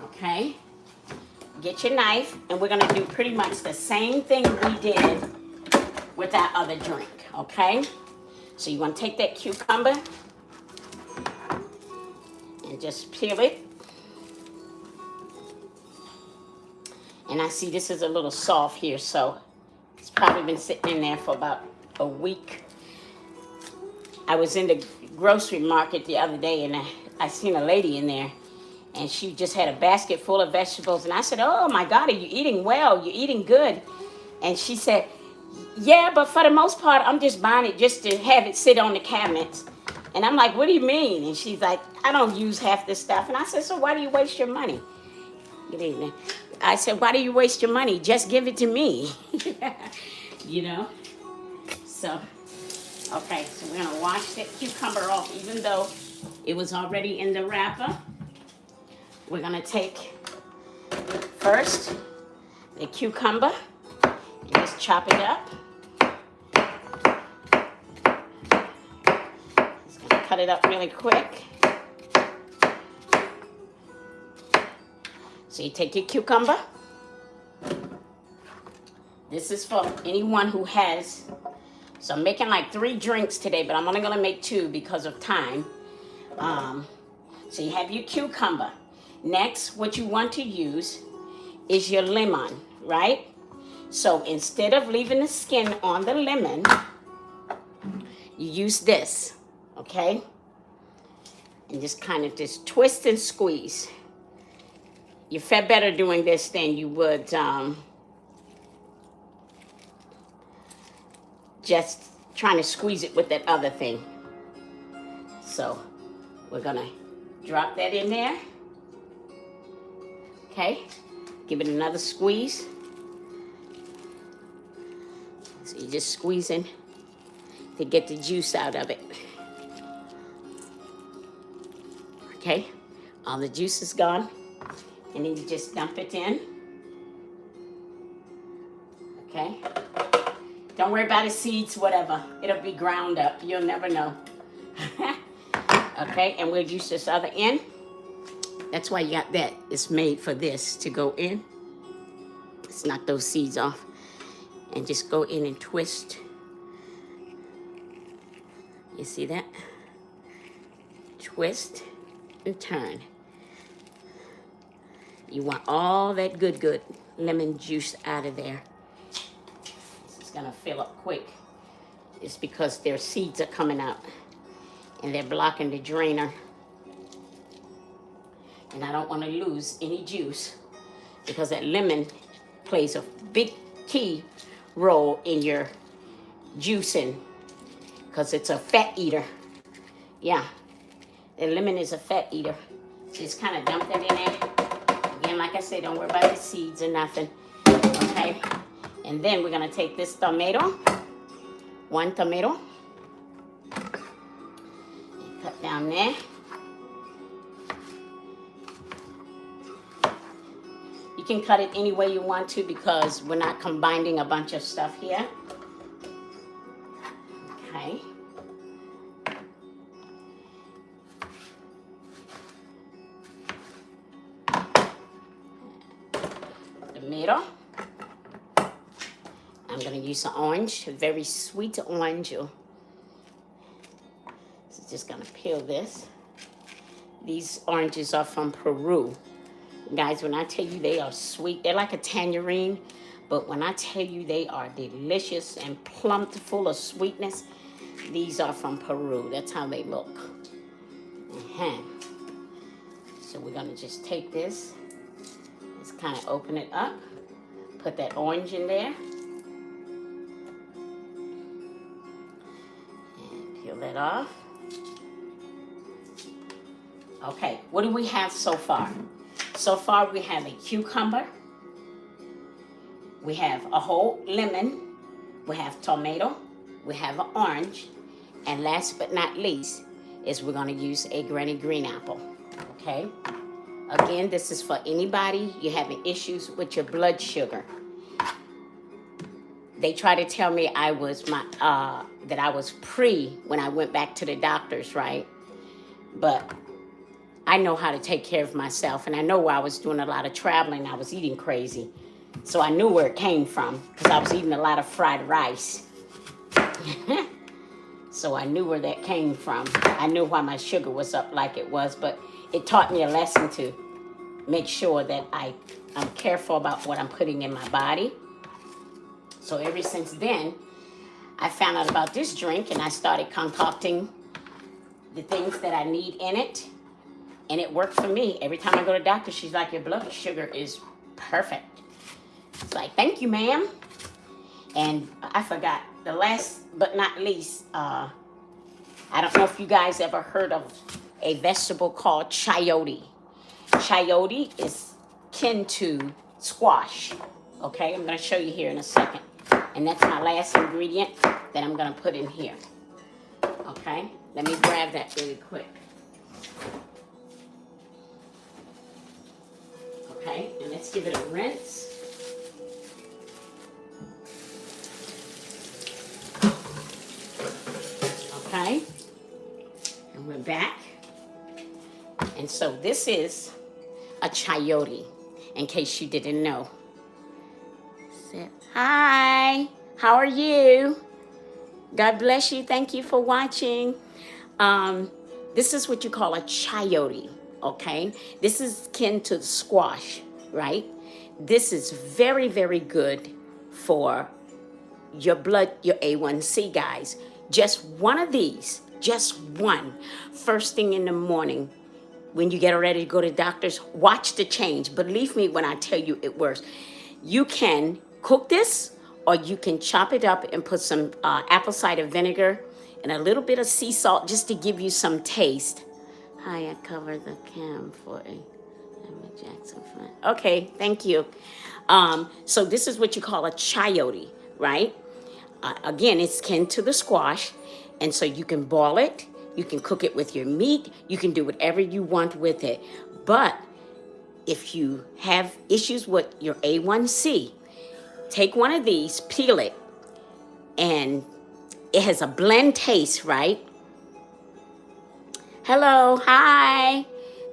okay? Get your knife, and we're gonna do pretty much the same thing we did with that other drink, okay? So you want to take that cucumber and just peel it. And I see this is a little soft here, so it's probably been sitting in there for about a week. I was in the grocery market the other day, and I seen a lady in there, and she just had a basket full of vegetables. And I said, oh my God, are you eating well? You're eating good. And she said, yeah, but for the most part, I'm just buying it just to have it sit on the cabinets. And I'm like, what do you mean? And she's like, I don't use half this stuff. And I said, so why do you waste your money? Good evening. I said, why do you waste your money? Just give it to me. You know? So, okay, so we're going to wash that cucumber off, even though it was already in the wrapper. We're going to take first the cucumber and just chop it up. Cut it up really quick. So you take your cucumber. This is for anyone who has, so I'm making like 3 drinks today, but I'm only gonna make 2 because of time. So you have your cucumber. Next, what you want to use is your lemon, right? So instead of leaving the skin on the lemon, you use this. Okay, and just kind of just twist and squeeze. You feel better doing this than you would just trying to squeeze it with that other thing. So we're gonna drop that in there. Okay, give it another squeeze. So you're just squeezing to get the juice out of it. Okay, all the juice is gone, and then you just dump it in. Okay, don't worry about the seeds, whatever. It'll be ground up. You'll never know. Okay, and we'll use this other end. That's why you got that. It's made for this to go in. Let's knock those seeds off, and just go in and twist. You see that? Twist and turn. You want all that good lemon juice out of there. This is gonna fill up quick. It's because their seeds are coming out and they're blocking the drainer. And I don't want to lose any juice because that lemon plays a big key role in your juicing because it's a fat eater. Yeah. The lemon is a fat eater. Just kind of dump that in there. Again, like I said, don't worry about the seeds or nothing. Okay? And then we're going to take this tomato. 1 tomato. And cut down there. You can cut it any way you want to because we're not combining a bunch of stuff here. tomato. I'm going to use an orange, a very sweet orange. So just going to peel this. These oranges are from Peru. Guys, when I tell you they are sweet, they're like a tangerine. But when I tell you they are delicious and plump full of sweetness, these are from Peru. That's how they look. So we're going to just take this. Let's kind of open it up. Put that orange in there. And peel that off. Okay, what do we have so far? So far we have a cucumber. We have a whole lemon. We have tomato. We have an orange. And last but not least is we're going to use a granny green apple. Okay? Again, this is for anybody you're having issues with your blood sugar. They try to tell me I was that I was pre when I went back to the doctors, right? But I know how to take care of myself, and I know where I was doing a lot of traveling. I was eating crazy. So I knew where it came from because I was eating a lot of fried rice. So I knew where that came from. I knew why my sugar was up like it was, but it taught me a lesson to make sure that I'm careful about what I'm putting in my body. So ever since then, I found out about this drink and I started concocting the things that I need in it. And it worked for me. Every time I go to the doctor, she's like, your blood sugar is perfect. It's like, thank you, ma'am. And I forgot, the last but not least, I don't know if you guys ever heard of a vegetable called chayote. Chayote is kin to squash. Okay, I'm going to show you here in a second. And that's my last ingredient that I'm going to put in here. Okay, let me grab that really quick. Okay, and let's give it a rinse. Okay, and we're back. And so this is a chayote, in case you didn't know. Hi, how are you? God bless you. Thank you for watching. This is what you call a chayote. Okay, this is kin to squash, right? This is very, very good for your blood, your A1C, guys. Just one of these, just one, first thing in the morning when you get ready to go to doctors, watch the change. Believe me when I tell you it works. You can cook this or you can chop it up and put some apple cider vinegar and a little bit of sea salt just to give you some taste. Hi, I covered the cam for a Emma Jackson fan. Okay, thank you. So this is what you call a chayote, right? Again, it's kin to the squash. And so you can boil it. You can cook it with your meat. You can do whatever you want with it. But if you have issues with your A1C, take one of these, peel it, and it has a blend taste, right? Hello, hi.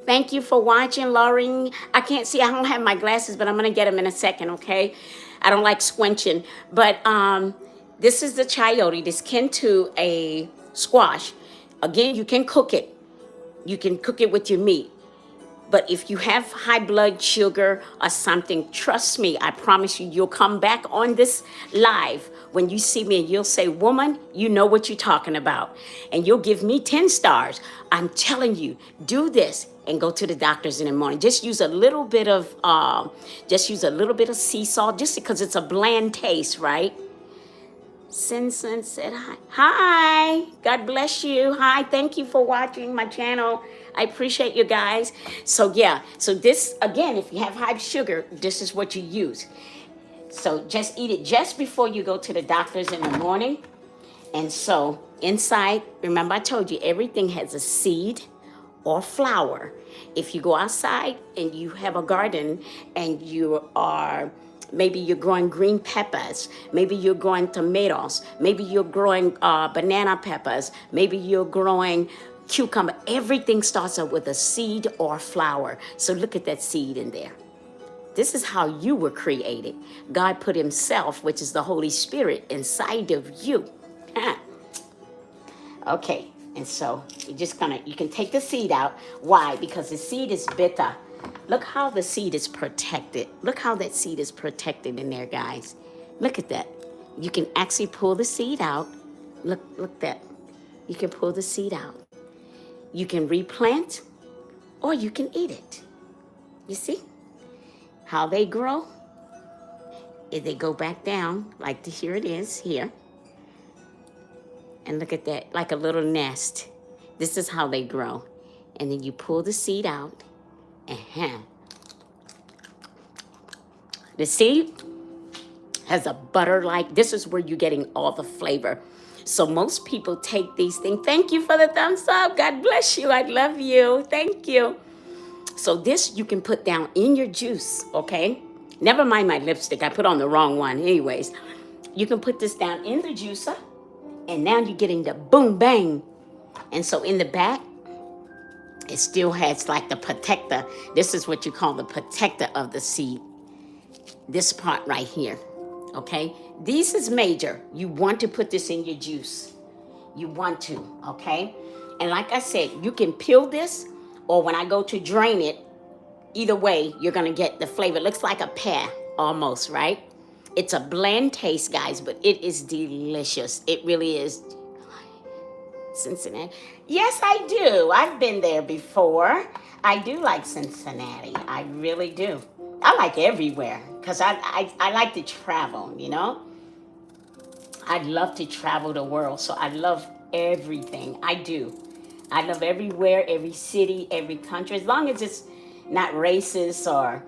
Thank you for watching, Lauren. I can't see, I don't have my glasses, but I'm gonna get them in a second, okay? I don't like squinching. But this is the chayote, this kin to a squash. Again, you can cook it. You can cook it with your meat. But if you have high blood sugar or something, trust me, I promise you, you'll come back on this live when you see me and you'll say, woman, you know what you're talking about. And you'll give me 10 stars. I'm telling you, do this and go to the doctors in the morning. Just use a little bit of, sea salt, just because it's a bland taste, right? Sinsen said hi. Hi, God bless you. Hi, thank you for watching my channel. I appreciate you guys. So yeah, so this, again, if you have high sugar, this is what you use. So just eat it just before you go to the doctors in the morning. And so inside, remember I told you, everything has a seed or flower. If you go outside and you have a garden and you are, maybe you're growing green peppers, maybe you're growing tomatoes, maybe you're growing banana peppers, maybe you're growing cucumber. Everything starts out with a seed or flower. So look at that seed in there. This is how you were created. God put himself, which is the Holy Spirit, inside of you. Huh. Okay, and so you can take the seed out. Why? Because the seed is bitter. Look how the seed is protected. Look how that seed is protected in there, guys. Look at that. You can actually pull the seed out. Look that. You can pull the seed out. You can replant or you can eat it. You see how they grow? If they go back down, like here it is here. And look at that, like a little nest. This is how they grow. And then you pull the seed out. The seed has a butter-like, this is where you're getting all the flavor. So most people take these things. Thank you for the thumbs up. God bless you. I love you. Thank you. So this you can put down in your juice, okay? Never mind my lipstick. I put on the wrong one. Anyways, you can put this down in the juicer, and now you're getting the boom, bang. And so in the back, it still has like the protector. This is what you call the protector of the seed. This part right here, okay? This is major. You want to put this in your juice. You want to, okay? And like I said, you can peel this, or when I go to drain it, either way, you're gonna get the flavor. It looks like a pear, almost, right? It's a bland taste, guys, but it is delicious. It really is. Cincinnati. Yes, I do. I've been there before. I do like Cincinnati. I really do. I like everywhere because I like to travel, you know? I love to travel the world, so I love everything. I do. I love everywhere, every city, every country, as long as it's not racist or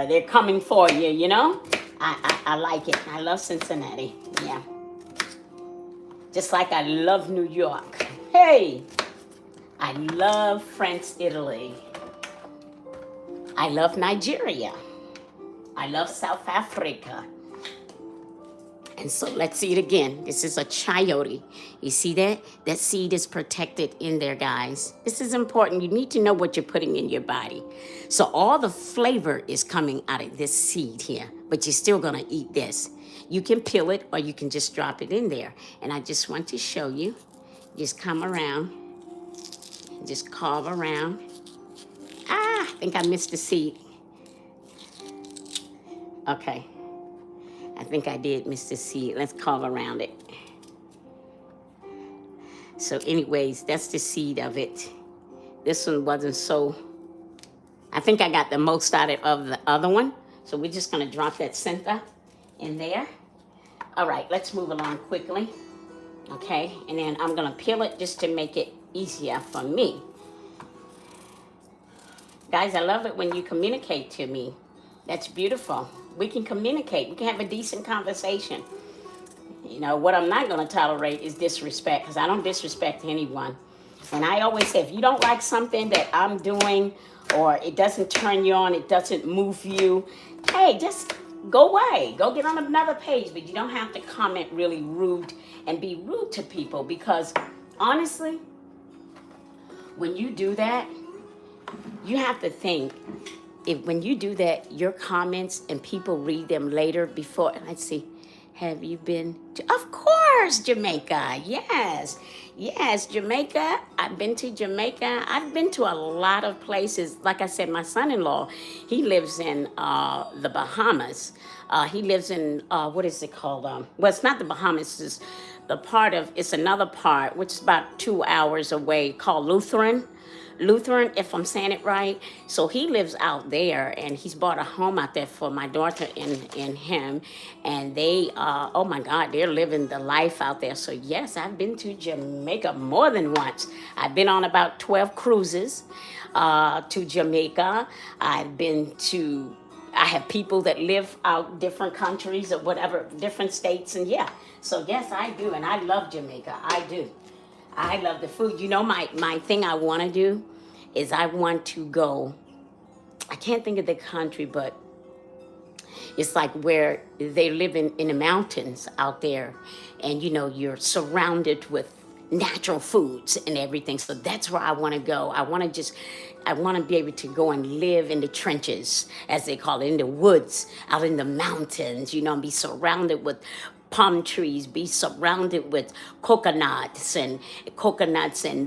they're coming for you, you know? I like it. I love Cincinnati. Yeah. Just like I love New York. Hey, I love France, Italy. I love Nigeria. I love South Africa. And so let's see it again. This is a chayote. You see that? That seed is protected in there, guys. This is important. You need to know what you're putting in your body. So all the flavor is coming out of this seed here, but you're still gonna eat this. You can peel it or you can just drop it in there. And I just want to show you. Just come around, just carve around. I think I missed the seed. Okay. I think I did miss the seed. Let's carve around it. So anyways, that's the seed of it. This one wasn't so, I think I got the most out of the other one. So we're just gonna drop that center in there. All right, let's move along quickly. Okay, and then I'm gonna peel it just to make it easier for me. Guys, I love it when you communicate to me. That's beautiful. We can communicate. We can have a decent conversation. You know, what I'm not going to tolerate is disrespect, because I don't disrespect anyone. And I always say, if you don't like something that I'm doing, or it doesn't turn you on, it doesn't move you, hey, just go away. Go get on another page. But you don't have to comment really rude and be rude to people, because honestly, when you do that, you have to think, when you do that, your comments and people read them later before, let's see, have you been to, of course, Jamaica, yes, Jamaica, I've been to Jamaica, I've been to a lot of places. Like I said, my son-in-law, he lives in the Bahamas. He lives in, what is it called? Well, it's not the Bahamas, it's another part, which is about 2 hours away, called Lutheran, if I'm saying it right. So he lives out there, and he's bought a home out there for my daughter and him. And they, oh my God, they're living the life out there. So yes, I've been to Jamaica more than once. I've been on about 12 cruises to Jamaica. I have people that live out different countries or whatever, different states. And yeah, so yes, I do. And I love Jamaica. I do. I love the food. You know, my thing I want to do is I want to go, I can't think of the country, but it's like where they live in the mountains out there. And, you know, you're surrounded with natural foods and everything. So that's where I want to go. I want to just I want to be able to go and live in the trenches, as they call it, in the woods, out in the mountains, and be surrounded with palm trees, be surrounded with coconuts and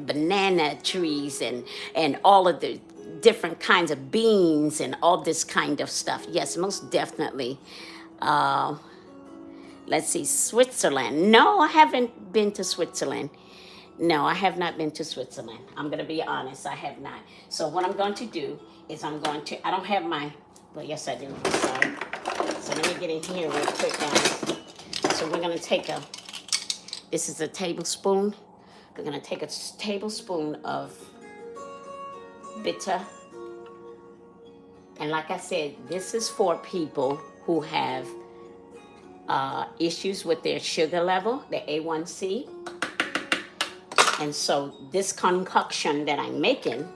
banana trees and all of the different kinds of beans and all this kind of stuff. Yes, most definitely. Uh, let's see, Switzerland. No, I haven't been to Switzerland. No, I have not been to Switzerland. I'm going to be honest, I have not. So what I'm going to do is I don't have well, yes I do, sorry. So let me get in here real quick, guys. So we're going to take this is a tablespoon. We're going to take a tablespoon of bitter. And like I said, this is for people who have issues with their sugar level, the A1C. And so this concoction that I'm making,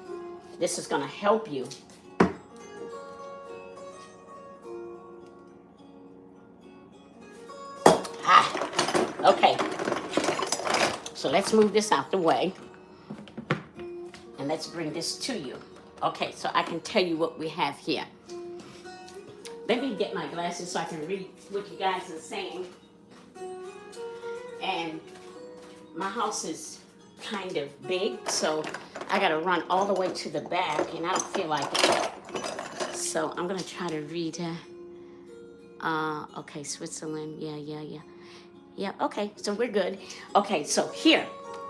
this is going to help you. Okay. So let's move this out the way. And let's bring this to you. Okay, so I can tell you what we have here. Let me get my glasses so I can read what you guys are saying. And my house is kind of big, so I gotta run all the way to the back, and I don't feel like it. So I'm gonna try to read. Okay, Switzerland. Yeah. Okay, so we're good. Okay, so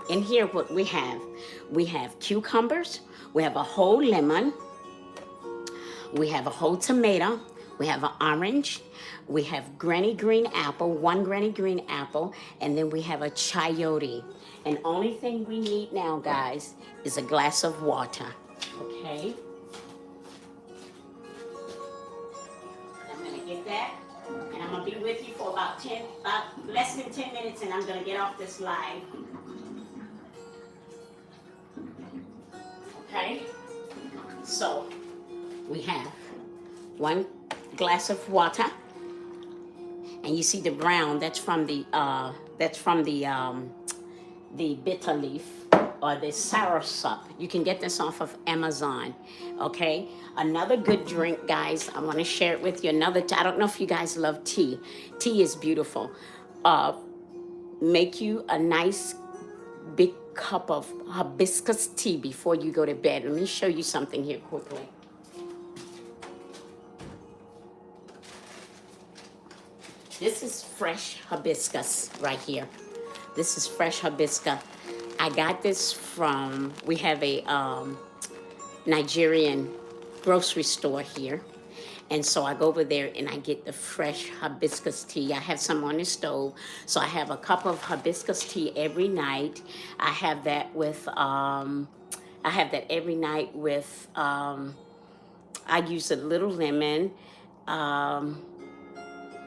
in here, what we have cucumbers. We have a whole lemon. We have a whole tomato. We have an orange. We have granny green apple, one granny green apple, and then we have a chayote. And only thing we need now, guys, is a glass of water. Okay? I'm gonna get that, and I'm gonna be with you for about less than 10 minutes, and I'm gonna get off this live. Okay? So, we have one glass of water, and you see the brown, that's from the bitter leaf or the soursop. You can get this off of Amazon. Okay, another good drink, guys, I want to share it with you. I don't know if you guys love tea. Tea is beautiful. Make you a nice big cup of hibiscus tea before you go to bed. Let me show you something here quickly. This is fresh hibiscus right here. This is fresh hibiscus. I got this from, we have a Nigerian grocery store here. And so I go over there and I get the fresh hibiscus tea. I have some on the stove. So I have a cup of hibiscus tea every night. I have that every night with, I use a little lemon,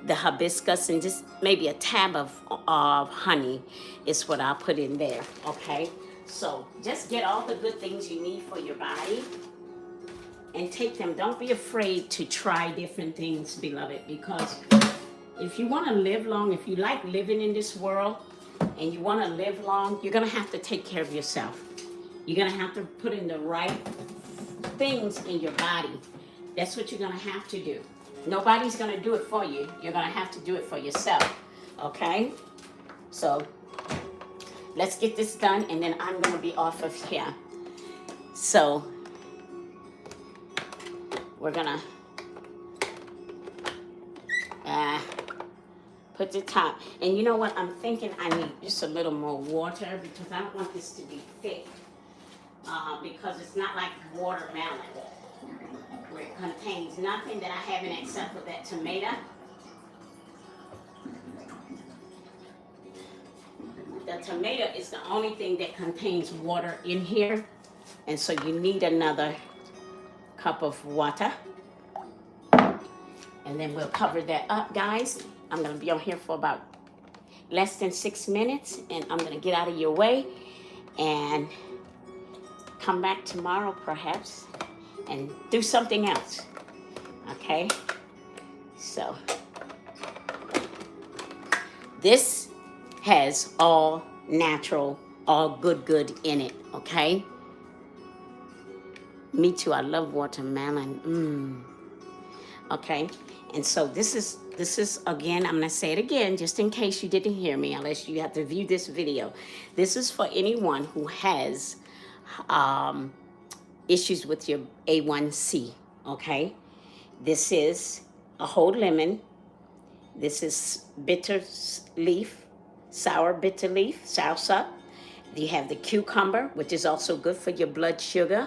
the hibiscus, and just maybe a tab of honey is what I'll put in there, okay? So just get all the good things you need for your body and take them. Don't be afraid to try different things, beloved, because if you want to live long, if you like living in this world and you want to live long, you're going to have to take care of yourself. You're going to have to put in the right things in your body. That's what you're going to have to do. Nobody's going to do it for you. You're going to have to do it for yourself. Okay? So, let's get this done, and then I'm going to be off of here. So, we're going to put the top. And you know what? I'm thinking I need just a little more water because I don't want this to be thick. Because it's not like watermelon, where it contains nothing that I haven't except for that tomato. The tomato is the only thing that contains water in here. And so you need another cup of water. And then we'll cover that up, guys. I'm going to be on here for about less than 6 minutes. And I'm going to get out of your way and come back tomorrow, perhaps, and do something else. Okay? So, this has all natural, all good in it. Okay? Me too. I love watermelon. Okay. And so this is again, I'm gonna say it again just in case you didn't hear me, unless you have to view this video. This is for anyone who has issues with your A1C. Okay. This is a whole lemon. This is bitter leaf, sour bitter leaf, salsa. You have the cucumber, which is also good for your blood sugar.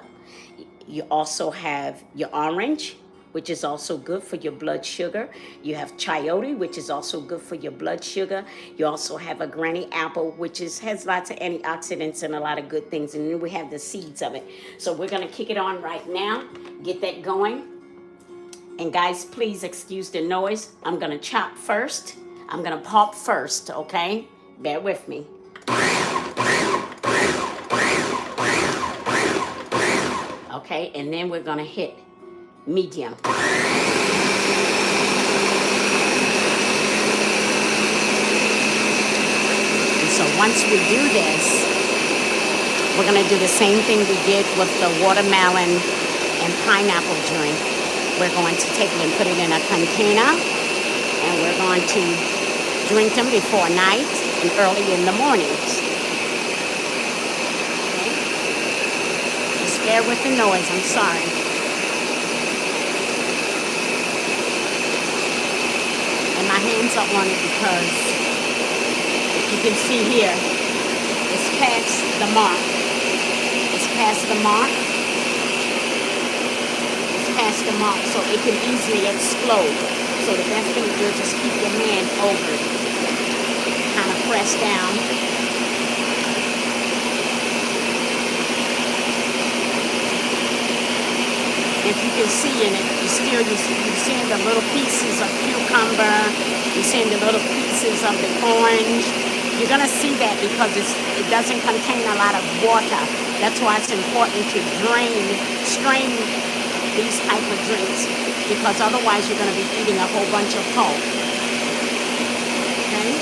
You also have your orange, which is also good for your blood sugar. You have chayote, which is also good for your blood sugar. You also have a granny apple, which has lots of antioxidants and a lot of good things. And then we have the seeds of it. So we're gonna kick it on right now, get that going. And guys, please excuse the noise. I'm gonna chop first. I'm gonna pop first, okay? Bear with me. Okay, and then we're gonna hit medium. And so once we do this, we're gonna do the same thing we did with the watermelon and pineapple drink. We're going to take it and put it in a container, and we're going to drink them before night and early in the mornings. Bear with the noise, I'm sorry. And my hands are on it because, if you can see here, it's past the mark. It's past the mark. It's past the mark, so it can easily explode. So the best thing to do is just keep your hand over it. Kind of press down. If you can see in it, you're seeing the little pieces of cucumber, you're seeing the little pieces of the orange. You're gonna see that because it doesn't contain a lot of water. That's why it's important to strain these type of drinks, because otherwise you're gonna be eating a whole bunch of pulp. Okay?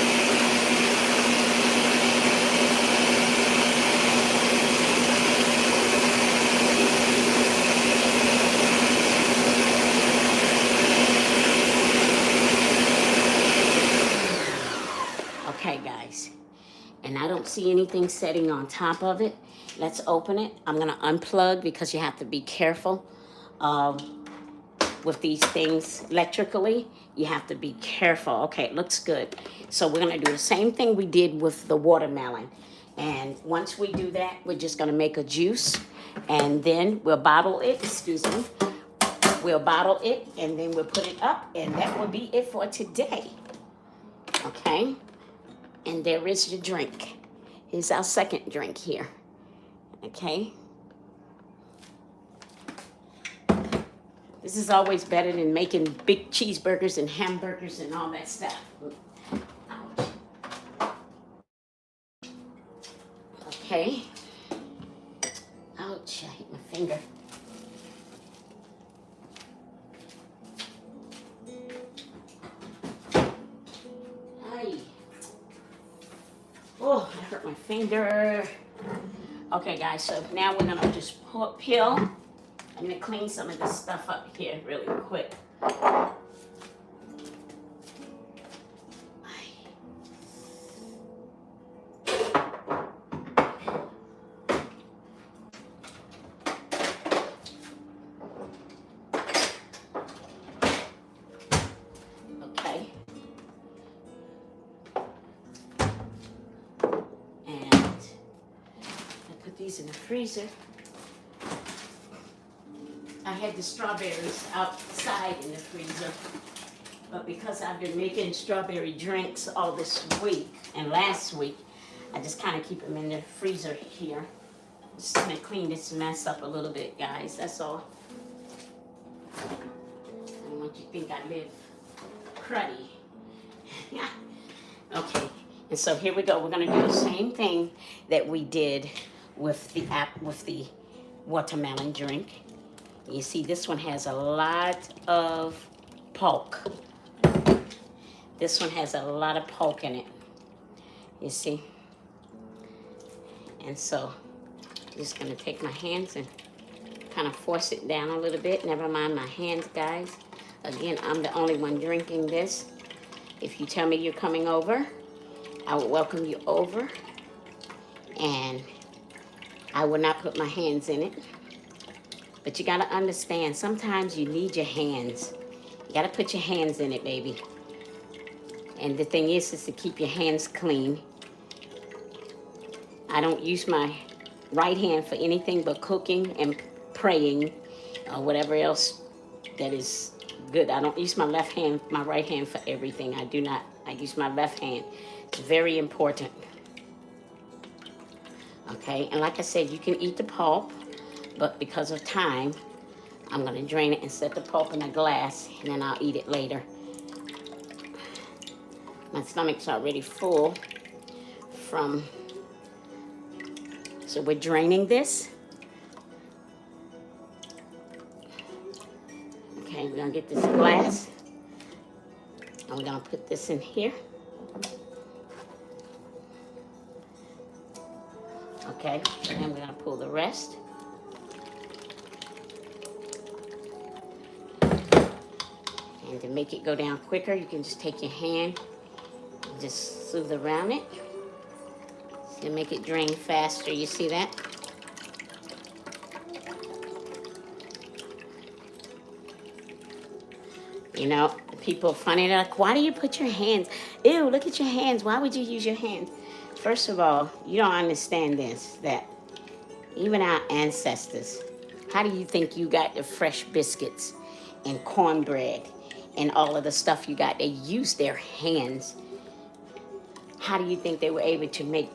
Okay, guys, and I don't see anything setting on top of it. Let's open it. I'm gonna unplug because you have to be careful with these things electrically. You have to be careful. Okay, it looks good. So we're gonna do the same thing we did with the watermelon. And once we do that, we're just gonna make a juice, and then we'll bottle it, excuse me. We'll bottle it, and then we'll put it up, and that will be it for today. Okay? And there is your drink. Here's our second drink here. Okay? This is always better than making big cheeseburgers and hamburgers and all that stuff. Ouch. Okay. Ouch, I hit my finger. Oh, I hurt my finger. Okay, guys, so now we're gonna just peel. I'm gonna clean some of this stuff up here really quick. Okay. These in the freezer. I had the strawberries outside in the freezer, but because I've been making strawberry drinks all this week and last week, I just kind of keep them in the freezer here. Just gonna clean this mess up a little bit, guys, that's all. I don't want you to think I live cruddy. Yeah. Okay, and so here we go. We're gonna do the same thing that we did with the watermelon drink. You see, this one has a lot of pulp. This one has a lot of pulp in it. You see? And so I'm just gonna take my hands and kind of force it down a little bit. Never mind my hands, guys. Again, I'm the only one drinking this. If you tell me you're coming over, I will welcome you over. And I will not put my hands in it. But you got to understand, sometimes you need your hands. You got to put your hands in it, baby. And the thing is to keep your hands clean. I don't use my right hand for anything but cooking and praying or whatever else that is good. I don't use my left hand, my right hand for everything. I do not. I use my left hand. It's very important. Okay, and like I said, you can eat the pulp, but because of time, I'm going to drain it and set the pulp in a glass, and then I'll eat it later. My stomach's already full from... So we're draining this. Okay, we're gonna get this glass. And we're gonna put this in here. Okay, and then we're gonna pull the rest. And to make it go down quicker, you can just take your hand and just smooth around it. To make it drain faster, you see that? You know, people are funny, they're like, why do you put your hands? Ew, look at your hands. Why would you use your hands? First of all, you don't understand this, that even our ancestors, how do you think you got the fresh biscuits and cornbread and all of the stuff you got? They used their hands. How do you think they were able to make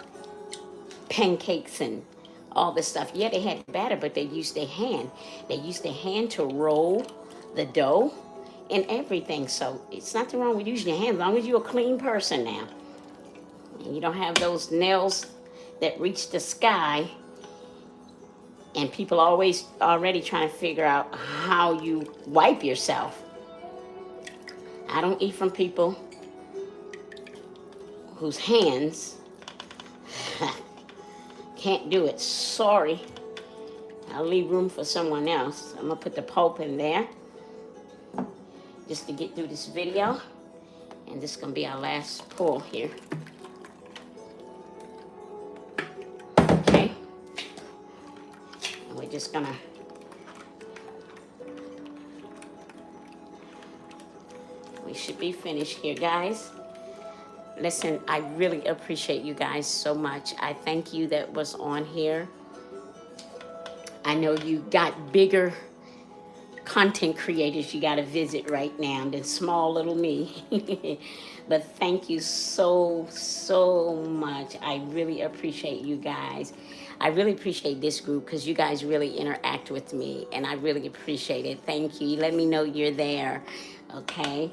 pancakes and all this stuff? Yeah, they had batter, but they used their hand. They used their hand to roll the dough and everything. So it's nothing wrong with using your hands, as long as you're a clean person now. And you don't have those nails that reach the sky. And people always already trying to figure out how you wipe yourself. I don't eat from people whose hands can't do it. Sorry. I'll leave room for someone else. I'm gonna put the pulp in there just to get through this video. And this is gonna be our last pull here. Okay. And we're just gonna we should be finished here, guys. Listen, I really appreciate you guys so much. I thank you that was on here. I know you got bigger content creators you got to visit right now than small little me. But thank you so, so much. I really appreciate you guys. I really appreciate this group because you guys really interact with me, and I really appreciate it. Thank you. You let me know you're there, okay?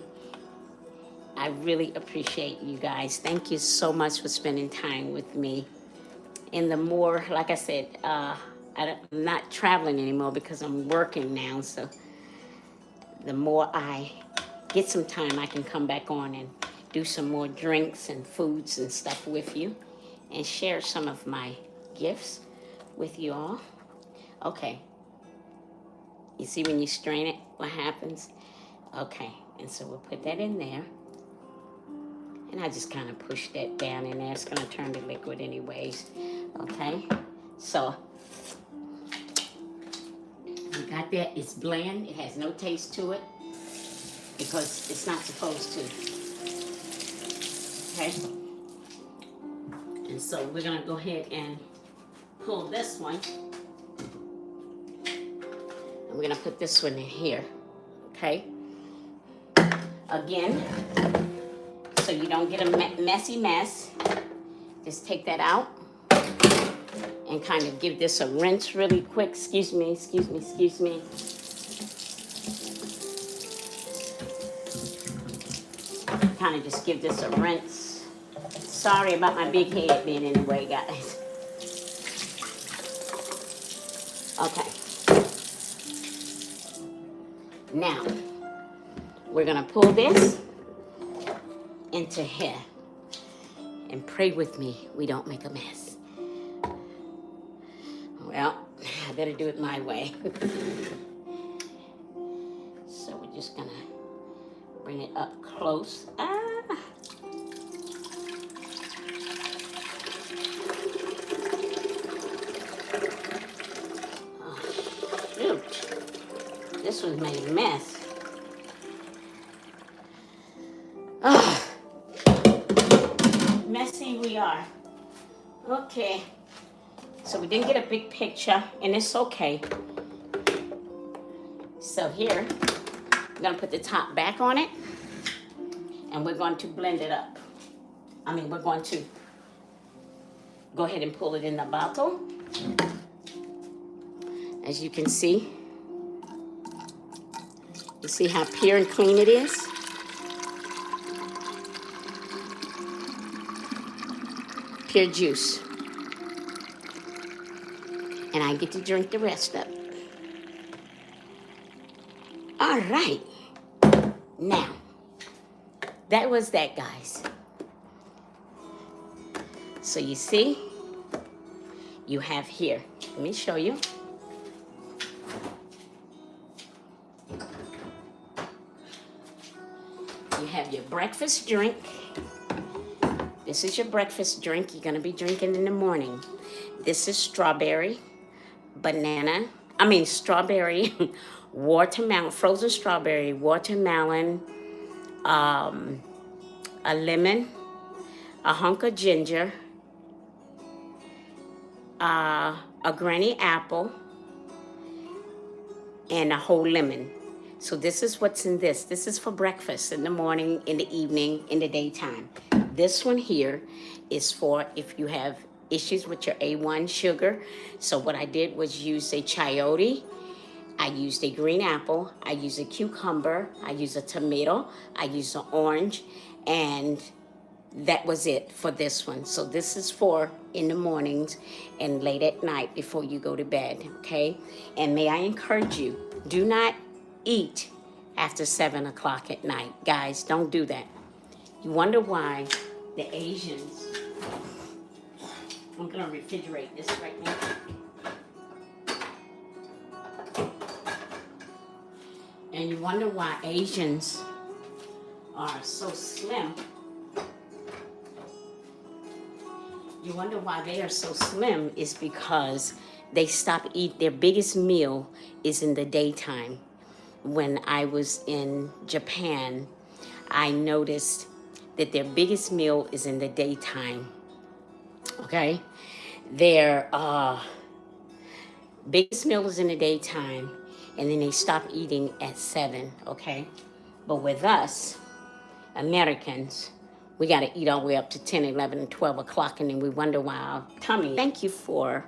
I really appreciate you guys. Thank you so much for spending time with me. And the more, like I said, I'm not traveling anymore because I'm working now. So the more I get some time, I can come back on and do some more drinks and foods and stuff with you and share some of my gifts with you all. Okay. You see when you strain it, what happens? Okay. And so we'll put that in there. And I just kind of push that down in there. It's going to turn to liquid anyways. Okay. So, you got that. It's bland. It has no taste to it. Because it's not supposed to. Okay. And so, we're going to go ahead and pull this one. And we're going to put this one in here. Okay. Again, so you don't get a messy mess, just take that out and kind of give this a rinse really quick. Excuse me. Kind of just give this a rinse. Sorry about my big head being in the way, guys. Okay. Now, we're gonna pull this into here and pray with me we don't make a mess. Well, better do it my way. So we're just gonna bring it up close. Oh, shoot. This one made a mess. Oh, messy we are. Okay. So we didn't get a big picture, and it's okay. So here, I'm gonna put the top back on it, and we're going to blend it up. We're going to go ahead and pull it in the bottle. As you can see, you see how pure and clean it is? Pure juice. And I get to drink the rest of it. All right. Now, that was that, guys. So you see, you have here, let me show you. You have your breakfast drink. This is your breakfast drink you're gonna be drinking in the morning. This is strawberry, strawberry, watermelon, frozen strawberry, watermelon, a lemon, a hunk of ginger, a granny apple, and a whole lemon. So this is what's in this. This is for breakfast in the morning, in the evening, in the daytime. This one here is for if you have issues with your A1 sugar. So what I did was use a chayote, I used a green apple, I used a cucumber, I used a tomato, I used an orange, and that was it for this one. So this is for in the mornings and late at night before you go to bed, okay? And may I encourage you, do not eat after 7 o'clock at night. Guys, don't do that. You wonder why the Asians, I'm gonna refrigerate this right now. And you wonder why Asians are so slim. You wonder why they are so slim is because they stop eat. Their biggest meal is in the daytime. When I was in Japan, I noticed that their biggest meal is in the daytime. Okay? Their biggest meal is in the daytime, and then they stop eating at 7, okay? But with us, Americans, we got to eat all the way up to 10, 11, and 12 o'clock, and then we wonder why our tummy. Thank you for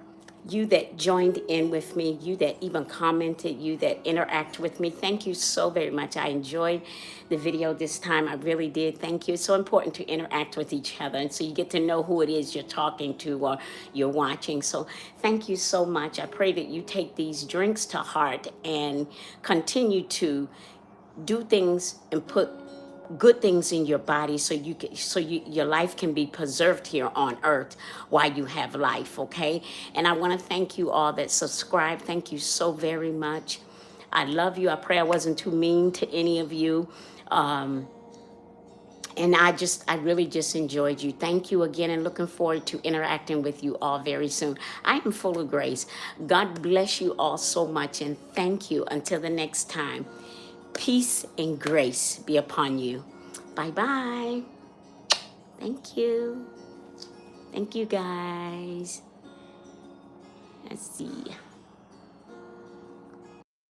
you that joined in with me, you that even commented, you that interact with me. Thank you so very much. I enjoyed the video this time. I really did. Thank you. It's so important to interact with each other, and so you get to know who it is you're talking to or you're watching. So thank you so much. I pray that you take these drinks to heart and continue to do things and put good things in your body so your life can be preserved here on earth while you have life, okay? And I want to thank you all that subscribe. Thank you so very much. I love you. I pray I wasn't too mean to any of you. And I really just enjoyed you. Thank you again, and looking forward to interacting with you all very soon. I am full of grace. God bless you all so much, and thank you. Until the next time. Peace and grace be upon you. Bye-bye. Thank you. Thank you, guys. Let's see.